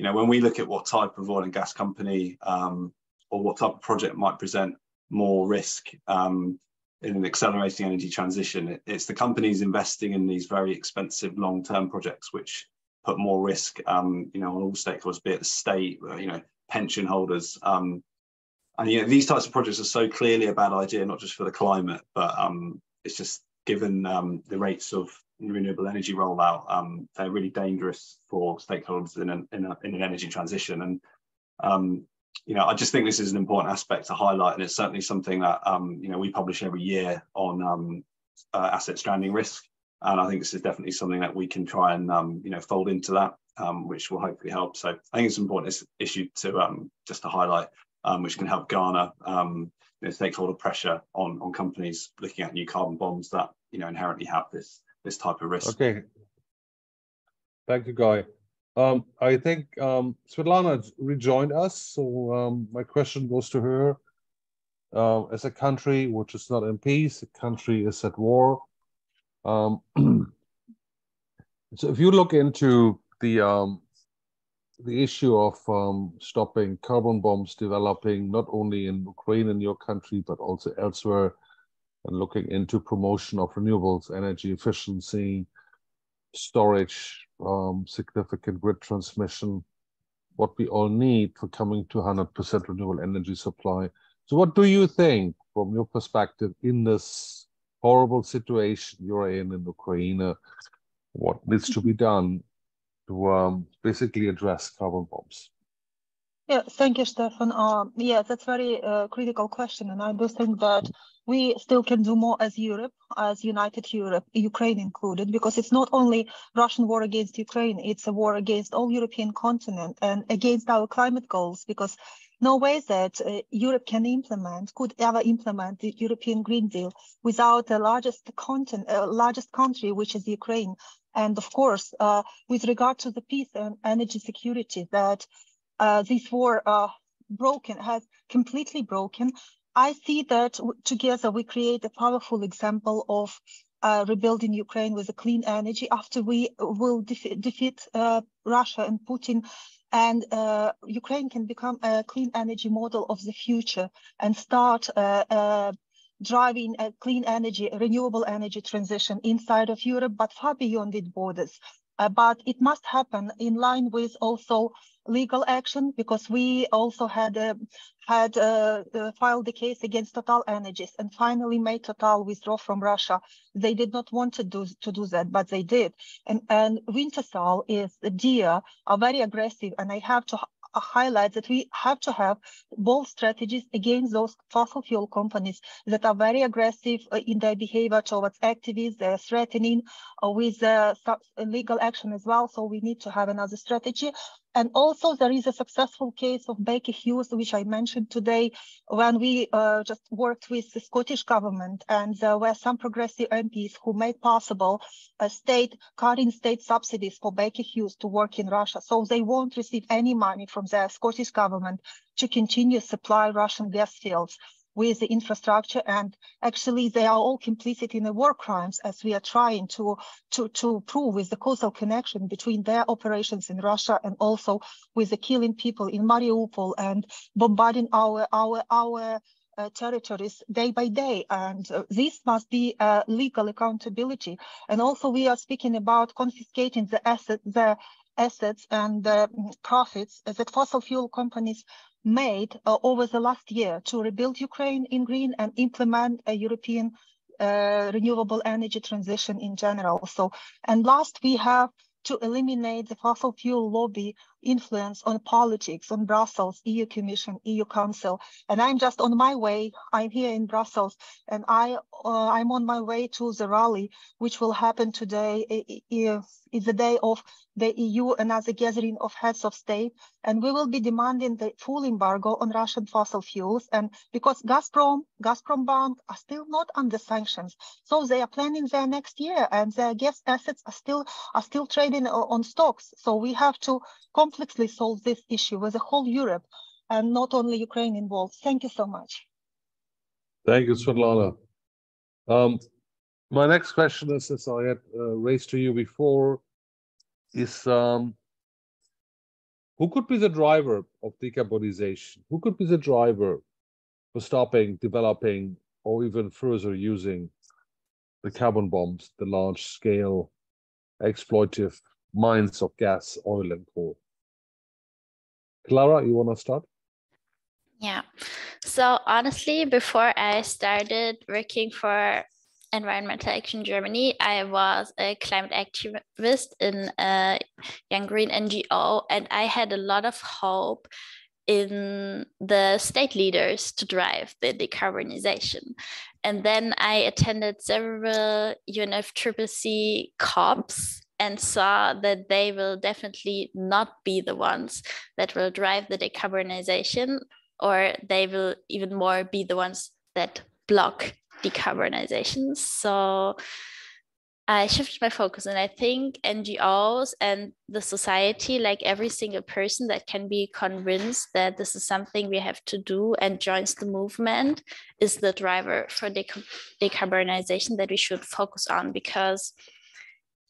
When we look at what type of oil and gas company or what type of project might present more risk in an accelerating energy transition, it's the companies investing in these very expensive long-term projects which put more risk on all stakeholders, be it the state, pension holders. And these types of projects are so clearly a bad idea, not just for the climate, but it's just given the rates of renewable energy rollout, they're really dangerous for stakeholders in an energy transition. And I just think this is an important aspect to highlight, and it's certainly something that we publish every year on asset stranding risk. And I think this is definitely something that we can try and fold into that, which will hopefully help. So I think it's an important issue to just to highlight, which can help garner stakeholder pressure on companies looking at new carbon bombs that inherently have this type of risk. Okay. Thank you, Guy. I think Svitlana rejoined us, so my question goes to her. As a country which is not in peace, the country is at war. So if you look into the issue of stopping carbon bombs developing, not only in Ukraine and your country, but also elsewhere, and looking into promotion of renewables, energy efficiency, storage, significant grid transmission, what we all need for coming to 100% renewable energy supply. So what do you think, from your perspective, in this horrible situation you're in Ukraine, what needs to be done to basically address carbon bombs? Yeah, thank you, Stephan. Yeah, that's very critical question, and I do think that we still can do more as Europe, as United Europe, Ukraine included, because it's not only Russian war against Ukraine, it's a war against all European continent and against our climate goals, because no way that Europe could ever implement the European Green Deal without the largest country, which is Ukraine. And of course, with regard to the peace and energy security that this war has completely broken, I see that together we create a powerful example of rebuilding Ukraine with a clean energy after we will defeat Russia and Putin, and Ukraine can become a clean energy model of the future and start driving a clean energy, renewable energy transition inside of Europe, but far beyond its borders. But it must happen in line with also legal action, because we also had filed the case against Total Energies and finally made Total withdraw from Russia. They did not want to do that, but they did. And Wintershall is are very aggressive, and I have to highlight that we have to have bold strategies against those fossil fuel companies that are very aggressive in their behavior towards activists. They're threatening with legal action as well. So we need to have another strategy. And also there is a successful case of Baker Hughes, which I mentioned today, when we just worked with the Scottish government, and there were some progressive MPs who made possible cutting state subsidies for Baker Hughes to work in Russia. So they won't receive any money from the Scottish government to continue supply Russian gas fields with the infrastructure, and actually they are all complicit in the war crimes, as we are trying to prove with the causal connection between their operations in Russia and also with the killing people in Mariupol and bombarding our territories day by day. And this must be legal accountability. And also we are speaking about confiscating the assets and the profits that fossil fuel companies made over the last year to rebuild Ukraine in green and implement a European renewable energy transition in general. So, and last, we have to eliminate the fossil fuel lobby influence on politics, on Brussels, EU Commission, EU Council. And I'm just on my way. I'm here in Brussels, and I'm on my way to the rally, which will happen today. Is the day of the EU and as a gathering of heads of state, and we will be demanding the full embargo on Russian fossil fuels. And because Gazprom Bank are still not under sanctions, so they are planning their next year, and their gas assets are still trading on stocks. So we have to complexly solve this issue with the whole Europe and not only Ukraine involved. Thank you so much. Thank you, Svitlana. My next question is, as I had raised to you before, is who could be the driver of decarbonization? Who could be the driver for stopping, developing, or even further using the carbon bombs, the large-scale exploitive mines of gas, oil, and coal? Clara, you want to start? Yeah. So honestly, before I started working for Environmental Action Germany, I was a climate activist in a young green NGO, and I had a lot of hope in the state leaders to drive the decarbonization. And then I attended several UNFCCC COPs and saw that they will definitely not be the ones that will drive the decarbonization, or they will even more be the ones that block decarbonization. So I shifted my focus, and I think NGOs and the society, like every single person that can be convinced that this is something we have to do and joins the movement, is the driver for decarbonization that we should focus on. Because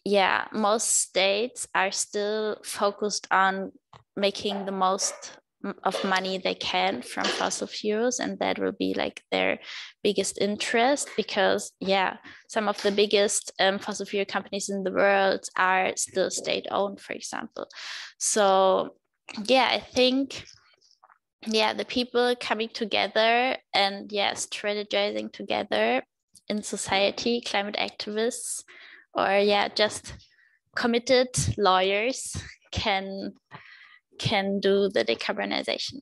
yeah, most states are still focused on making the most of money they can from fossil fuels, and that will be like their biggest interest, because yeah, some of the biggest fossil fuel companies in the world are still state-owned, for example. So yeah, I think the people coming together and strategizing together in society, climate activists, or just committed lawyers can do the decarbonization.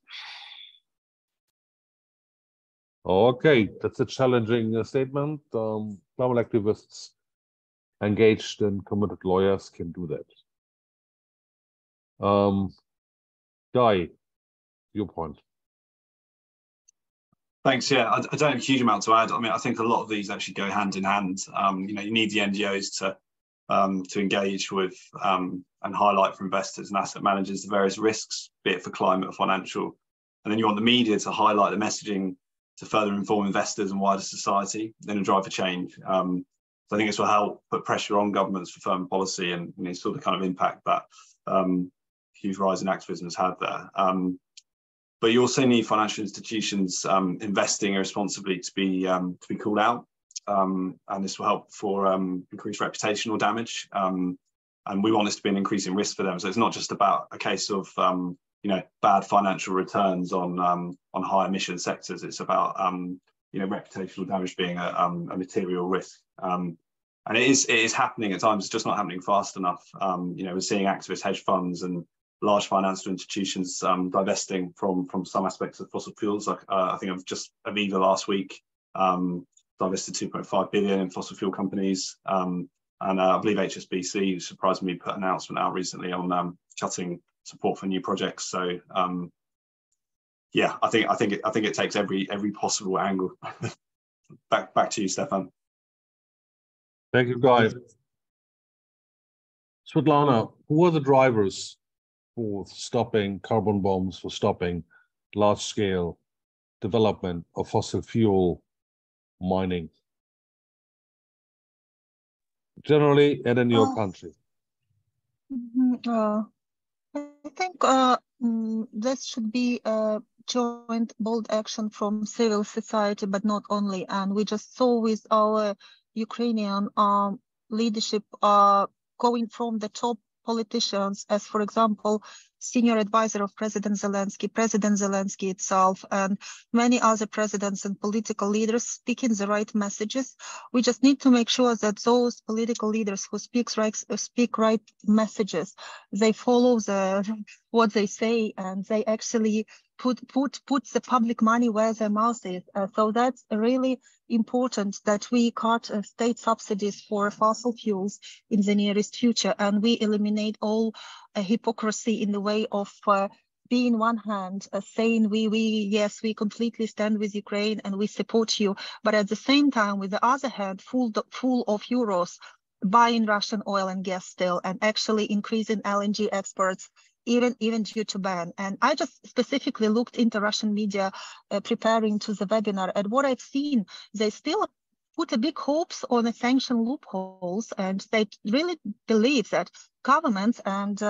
Okay, that's a challenging statement. Climate activists engaged and committed lawyers can do that. Guy, your point. Thanks. Yeah, I don't have a huge amount to add. I mean, I think a lot of these actually go hand in hand. You know, you need the NGOs to engage with and highlight for investors and asset managers the various risks, be it for climate or financial. And then you want the media to highlight the messaging to further inform investors and wider society, then a drive for change. So I think this will help put pressure on governments for firm policy and, you know, sort of kind of impact that huge rise in activism has had there. But you also need financial institutions investing irresponsibly to be called out, and this will help for increased reputational damage. And we want this to be an increasing risk for them. So it's not just about a case of you know, bad financial returns on high emission sectors. It's about you know, reputational damage being a material risk. And it is happening at times. It's just not happening fast enough. You know, we're seeing activist hedge funds and large financial institutions divesting from some aspects of fossil fuels. Like I think of just Aviva last week divested 2.5 billion in fossil fuel companies, and I believe HSBC, surprisingly, put an announcement out recently on cutting support for new projects. So yeah, I think it takes every possible angle. back to you, Stephan. Thank you, Guy. Svitlana, who are the drivers for stopping carbon bombs, for stopping large-scale development of fossil fuel mining, generally and in your country? I think this should be a joint bold action from civil society, but not only. And we just saw with our Ukrainian leadership going from the top politicians, as for example, senior advisor of President Zelensky itself, and many other presidents and political leaders speaking the right messages. We just need to make sure that those political leaders who speak right messages, they follow what they say, and they actually put the public money where their mouth is. So that's really important that we cut state subsidies for fossil fuels in the nearest future, and we eliminate all hypocrisy in the way of being one hand saying yes, we completely stand with Ukraine and we support you, but at the same time, with the other hand, full of euros buying Russian oil and gas still, and actually increasing LNG exports, even due to ban. And I just specifically looked into Russian media preparing to the webinar, and what I've seen, they still put a big hopes on the sanction loopholes, and they really believe that governments and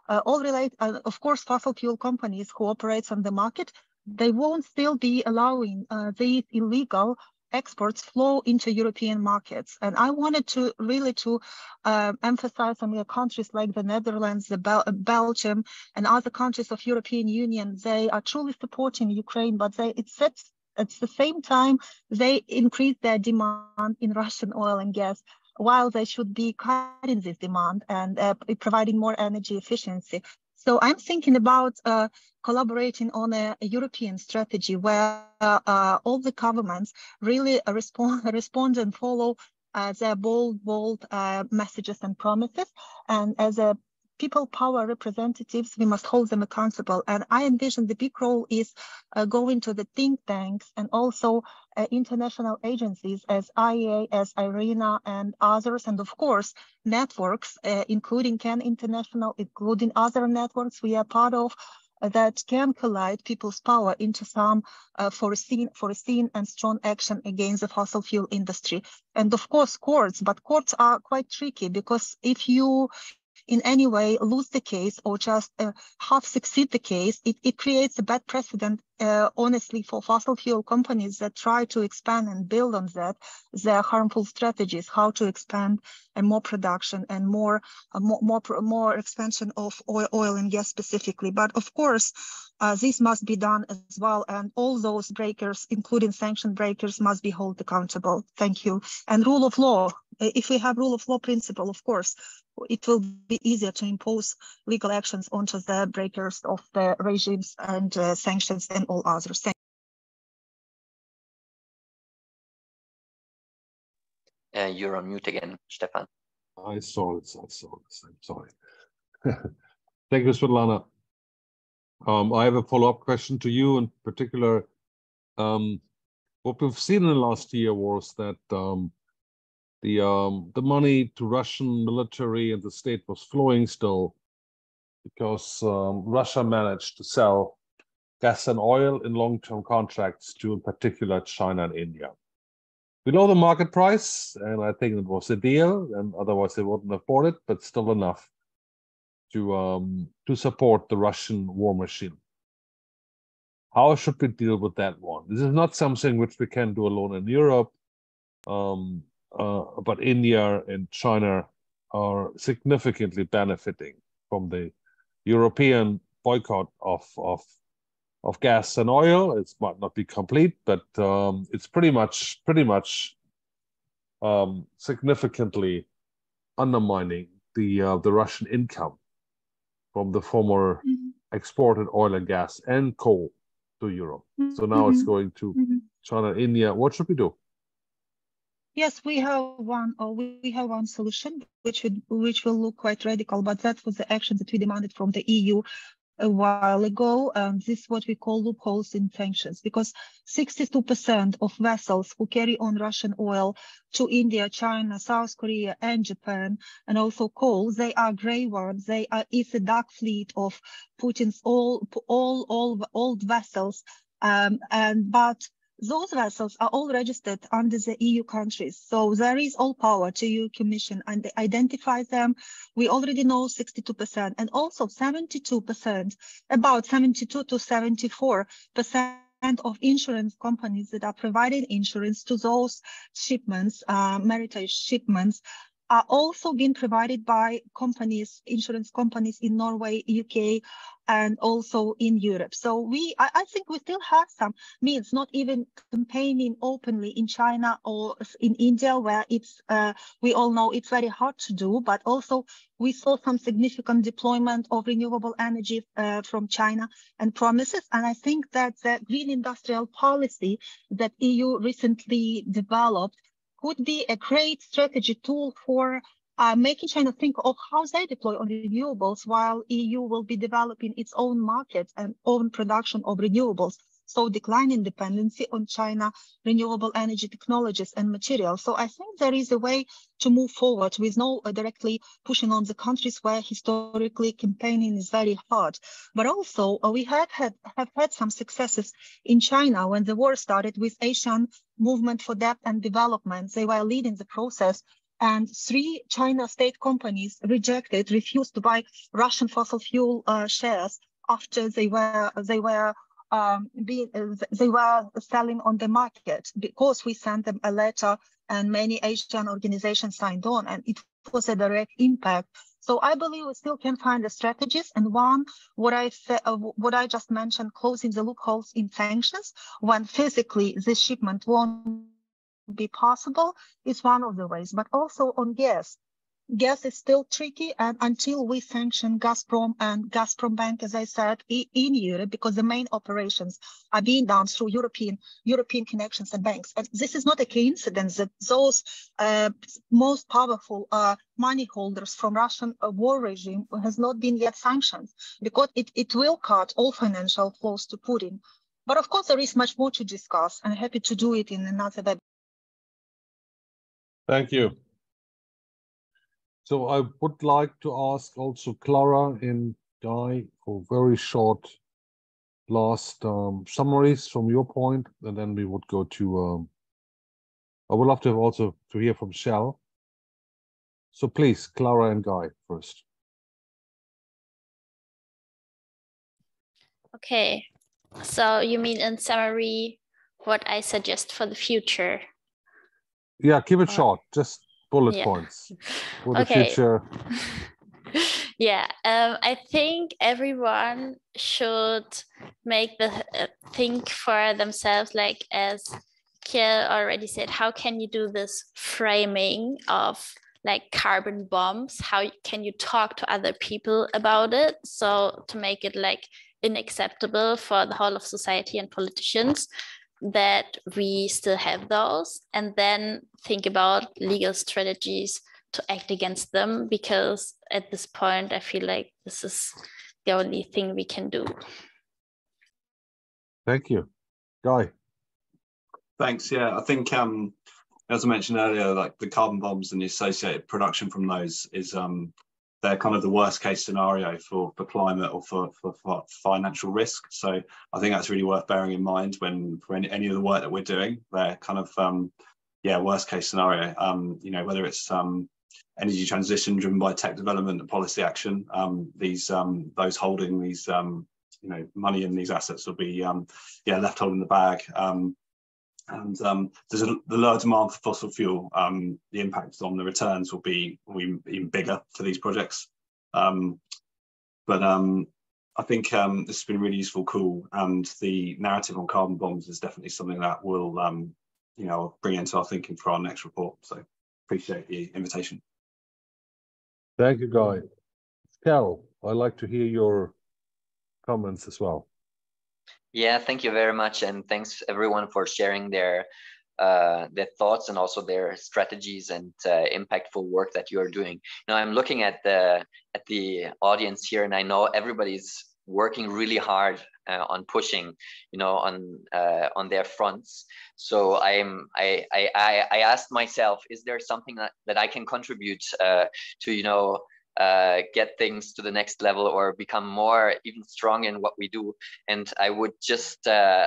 all relate, of course, fossil fuel companies who operate on the market, they won't still be allowing these illegal exports flow into European markets. And I wanted to really emphasize on the countries like the Netherlands, Belgium, and other countries of European Union. They are truly supporting Ukraine, but at the same time, they increase their demand in Russian oil and gas, while they should be cutting this demand and providing more energy efficiency. So I'm thinking about collaborating on a European strategy where all the governments really respond and follow their bold messages and promises. And as a people power representatives, we must hold them accountable. And I envision the big role is going to the think tanks and also international agencies as IEA, as IRENA, and others, and of course networks, including CAN International, including other networks we are part of, that can collide people's power into some foreseen and strong action against the fossil fuel industry. And of course courts, but courts are quite tricky, because if you in any way lose the case or just half succeed the case, it creates a bad precedent honestly, for fossil fuel companies that try to expand and build on that, there are harmful strategies, how to expand and more production and more expansion of oil and gas specifically. But of course, this must be done as well. And all those breakers, including sanction breakers, must be held accountable. Thank you. And rule of law. If we have rule of law principle, of course, it will be easier to impose legal actions onto the breakers of the regimes and sanctions and all others. You're on mute again, Stephan. I saw it. I'm sorry. Thank you, Svitlana. I have a follow-up question to you in particular. What we've seen in the last year was that the money to Russian military and the state was flowing still because Russia managed to sell gas and oil in long-term contracts to, in particular, China and India. Below the market price, and I think it was a deal, and otherwise they wouldn't afford it, but still enough to support the Russian war machine. How should we deal with that one? This is not something which we can do alone in Europe, but India and China are significantly benefiting from the European boycott of gas and oil. It might not be complete, but it's pretty much significantly undermining the Russian income from the former exported oil and gas and coal to Europe. So now it's going to China and India. What should we do? Yes, we have one solution, which will look quite radical, but that was the action that we demanded from the EU a while ago. This is what we call loopholes in sanctions, because 62% of vessels who carry on Russian oil to India, China, South Korea, and Japan, and also coal, they are gray ones. It's a dark fleet of Putin's old vessels, but those vessels are all registered under the EU countries. So there is all power to EU Commission and they identify them. We already know 62% and also 72%, about 72 to 74% of insurance companies that are providing insurance to those shipments, maritime shipments, are also being provided by companies, insurance companies in Norway, UK, and also in Europe. So I think we still have some means, not even campaigning openly in China or in India, where it's we all know it's very hard to do, but also we saw some significant deployment of renewable energy from China and promises. And I think that the green industrial policy that EU recently developed could be a great strategy tool for making China think of how they deploy on renewables, while EU will be developing its own market and own production of renewables. So declining dependency on China, renewable energy technologies and materials. So I think there is a way to move forward with no directly pushing on the countries where historically campaigning is very hard. But also we have had some successes in China when the war started with Asian Movement for Debt and Development. They were leading the process. And 3 China state companies refused to buy Russian fossil fuel shares after they were selling on the market, because we sent them a letter and many Asian organizations signed on, and it was a direct impact. So I believe we still can find the strategies. And one, what I just mentioned, closing the loopholes in sanctions when physically this shipment won't be possible, is one of the ways. But also on gas. Gas is still tricky, and until we sanction Gazprom and Gazprom Bank, as I said, in Europe, because the main operations are being done through European connections and banks. And this is not a coincidence that those most powerful money holders from Russian war regime has not been yet sanctioned, because it will cut all financial flows to Putin. But of course, there is much more to discuss. I'm happy to do it in another web. Thank you. So I would like to ask also Clara and Guy for very short last summaries from your point, and then we would go to, I would love to have also to hear from Kjell. So please, Clara and Guy first. Okay, So you mean in summary, what I suggest for the future? Yeah, keep it short, just bullet points for the future. Yeah, I think everyone should make the think for themselves, like as Kjell already said, how can you do this framing of like carbon bombs? How can you talk to other people about it? So to make it like unacceptable for the whole of society and politicians that we still have those, and then think about legal strategies to act against them, because at this point I feel like this is the only thing we can do. Thank you. Guy. Thanks. Yeah, I think as I mentioned earlier, like the carbon bombs and the associated production from those is they're kind of the worst case scenario for climate or for financial risk. So I think that's really worth bearing in mind for any of the work that we're doing. They're kind of worst case scenario. You know, whether it's energy transition driven by tech development and policy action, those holding these you know, money in these assets will be left holding the bag. And there's the lower demand for fossil fuel. The impact on the returns will be even bigger for these projects. But I think this has been a really useful call, and the narrative on carbon bombs is definitely something that we'll you know, bring into our thinking for our next report. So appreciate the invitation. Thank you, Guy. Kjell, I'd like to hear your comments as well. Yeah, thank you very much, and thanks everyone for sharing their thoughts and also their strategies and impactful work that you are doing. You know, I'm looking at the audience here, and I know everybody's working really hard on pushing, you know, on their fronts. So I asked myself, is there something that I can contribute to, you know, get things to the next level or become more even strong in what we do? And I would just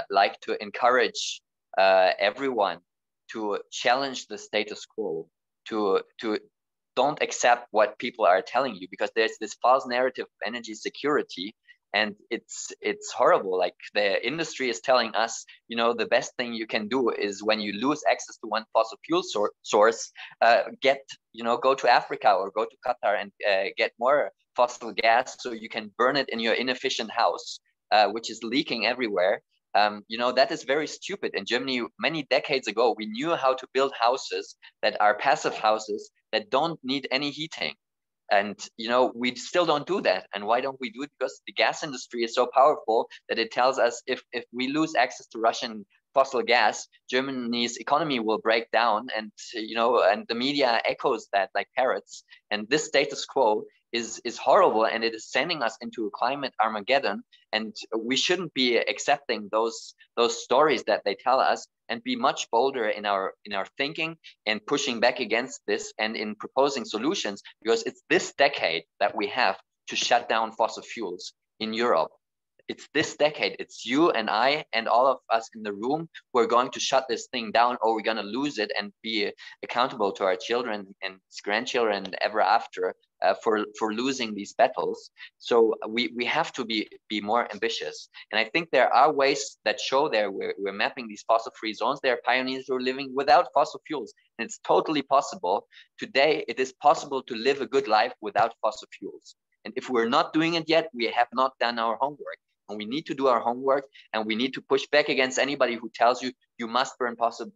like to encourage everyone to challenge the status quo, to don't accept what people are telling you, because there's this false narrative of energy security, and it's horrible. Like the industry is telling us, you know, the best thing you can do is when you lose access to one fossil fuel source, go to Africa or go to Qatar and get more fossil gas so you can burn it in your inefficient house, which is leaking everywhere. You know, that is very stupid. In Germany, many decades ago, we knew how to build houses that are passive houses that don't need any heating. And, you know, we still don't do that. And why don't we do it? Because the gas industry is so powerful that it tells us if we lose access to Russian fossil gas, Germany's economy will break down. And, you know, and the media echoes that like parrots. And this status quo is horrible, and it is sending us into a climate Armageddon. And we shouldn't be accepting those stories that they tell us, and be much bolder in our thinking and pushing back against this and in proposing solutions, because it's this decade that we have to shut down fossil fuels in Europe. It's this decade. It's you and I and all of us in the room who are going to shut this thing down, or we're going to lose it and be accountable to our children and grandchildren ever after for losing these battles. So we have to be more ambitious. And I think there are ways that show there we're mapping these fossil-free zones. There are pioneers who are living without fossil fuels, and it's totally possible. Today, it is possible to live a good life without fossil fuels. And if we're not doing it yet, we have not done our homework. And we need to do our homework, and we need to push back against anybody who tells you you must burn fossil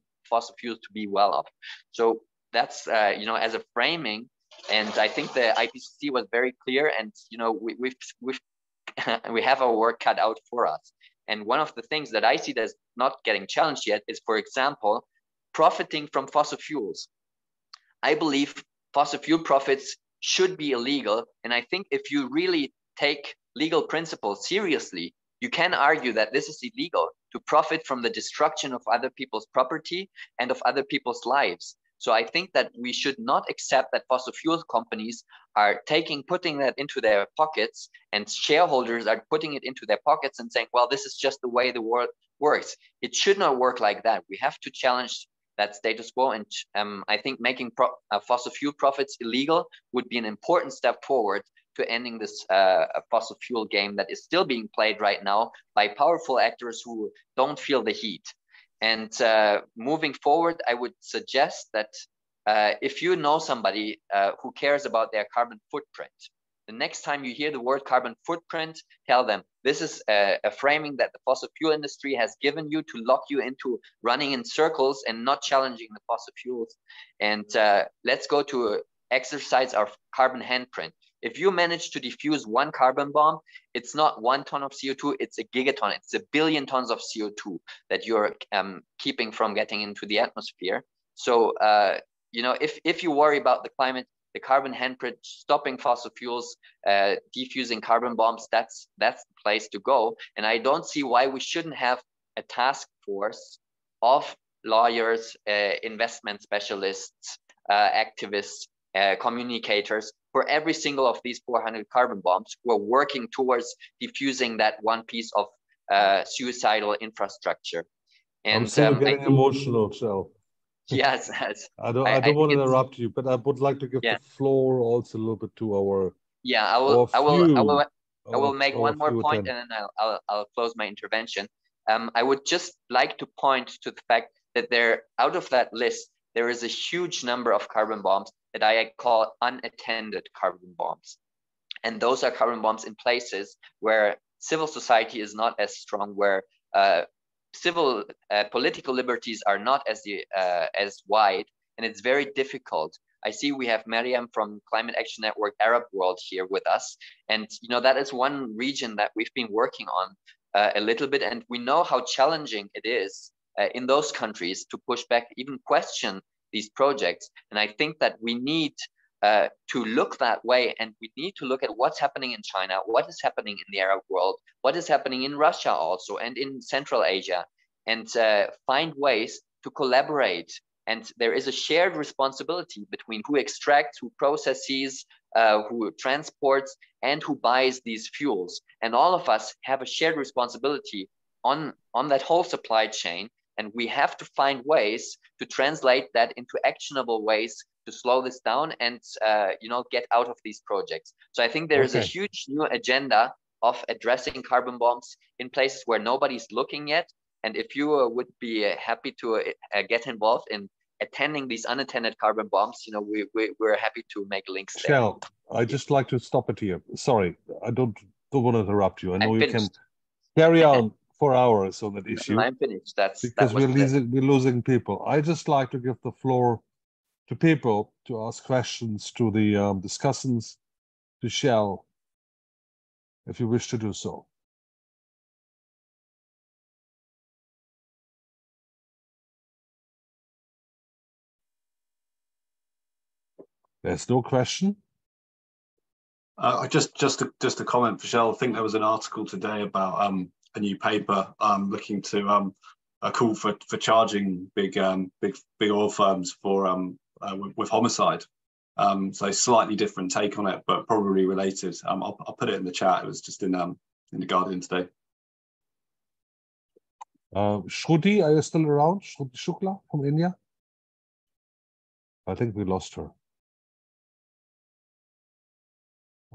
fuels to be well off. So that's you know, as a framing. And I think the IPCC was very clear, and you know, we have our work cut out for us. And one of the things that I see that's not getting challenged yet is, for example, profiting from fossil fuels. I believe fossil fuel profits should be illegal, and I think if you really take legal principles seriously, you can argue that this is illegal to profit from the destruction of other people's property and of other people's lives. So I think that we should not accept that fossil fuel companies are putting that into their pockets, and shareholders are putting it into their pockets and saying, well, this is just the way the world works. It should not work like that. We have to challenge that status quo. And I think making fossil fuel profits illegal would be an important step forward to ending this fossil fuel game that is still being played right now by powerful actors who don't feel the heat. And moving forward, I would suggest that if you know somebody who cares about their carbon footprint, the next time you hear the word carbon footprint, tell them this is a framing that the fossil fuel industry has given you to lock you into running in circles and not challenging the fossil fuels. And let's go to exercise our carbon handprint. If you manage to diffuse one carbon bomb, it's not 1 ton of CO2, it's a gigaton. It's a billion tons of CO2 that you're keeping from getting into the atmosphere. So, you know, if you worry about the climate, the carbon handprint, stopping fossil fuels, defusing carbon bombs, that's the place to go. And I don't see why we shouldn't have a task force of lawyers, investment specialists, activists, communicators for every single of these 400 carbon bombs who are working towards diffusing that one piece of suicidal infrastructure. And I'm still getting emotional, Kjell. Yes, I don't want to interrupt you, but I would like to give the floor also a little bit to our I will make one more point and then I'll close my intervention. I would just like to point to the fact that out of that list, there is a huge number of carbon bombs that I call unattended carbon bombs. And those are carbon bombs in places where civil society is not as strong, where civil political liberties are not as wide, and it's very difficult. I see we have Mariam from Climate Action Network Arab World here with us, and you know that is one region that we've been working on a little bit, and we know how challenging it is in those countries to push back, even question these projects. And I think that we need to look that way, and we need to look at what's happening in China, what is happening in the Arab world, what is happening in Russia also, and in Central Asia, and find ways to collaborate. And there is a shared responsibility between who extracts, who processes, who transports, and who buys these fuels. And all of us have a shared responsibility on that whole supply chain. And we have to find ways to translate that into actionable ways to slow this down and you know, get out of these projects. So I think there is a huge new agenda of addressing carbon bombs in places where nobody's looking yet. And if you would be happy to get involved in attending these unattended carbon bombs, you know, we're happy to make links there. Kjell, I just like to stop it here. Sorry, I don't want to interrupt you. I know you can carry on for hours on that issue. I'm finished. Because we're losing people. I just like to give the floor to people to ask questions to the discussants, to Kjell, if you wish to do so. There's no question. Just a comment for Kjell. I think there was an article today about a new paper looking to a call for charging big oil firms for with homicide. So slightly different take on it, but probably related. I'll put it in the chat. It was just in the Guardian today. Shruti, are you still around? Shruti Shukla from India? I think we lost her.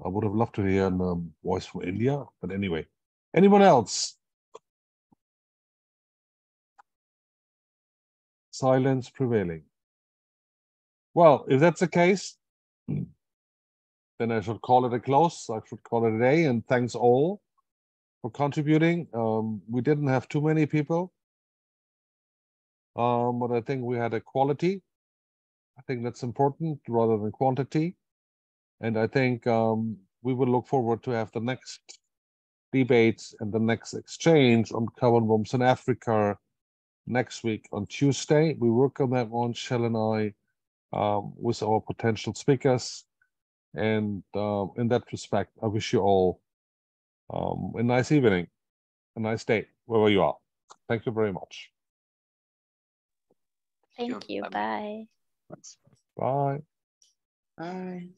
I would have loved to hear a voice from India, but anyway. Anyone else? Silence prevailing. Well, if that's the case, then I should call it a close. I should call it a day, and thanks all for contributing. We didn't have too many people, but I think we had a quality. I think that's important rather than quantity. And I think we will look forward to have the next debates and the next exchange on carbon bombs in Africa next week on Tuesday. We work on that one, Kjell and I, with our potential speakers. And in that respect, I wish you all a nice evening, a nice day, wherever you are. Thank you very much. Thank you. Bye. Thanks. Bye. Bye.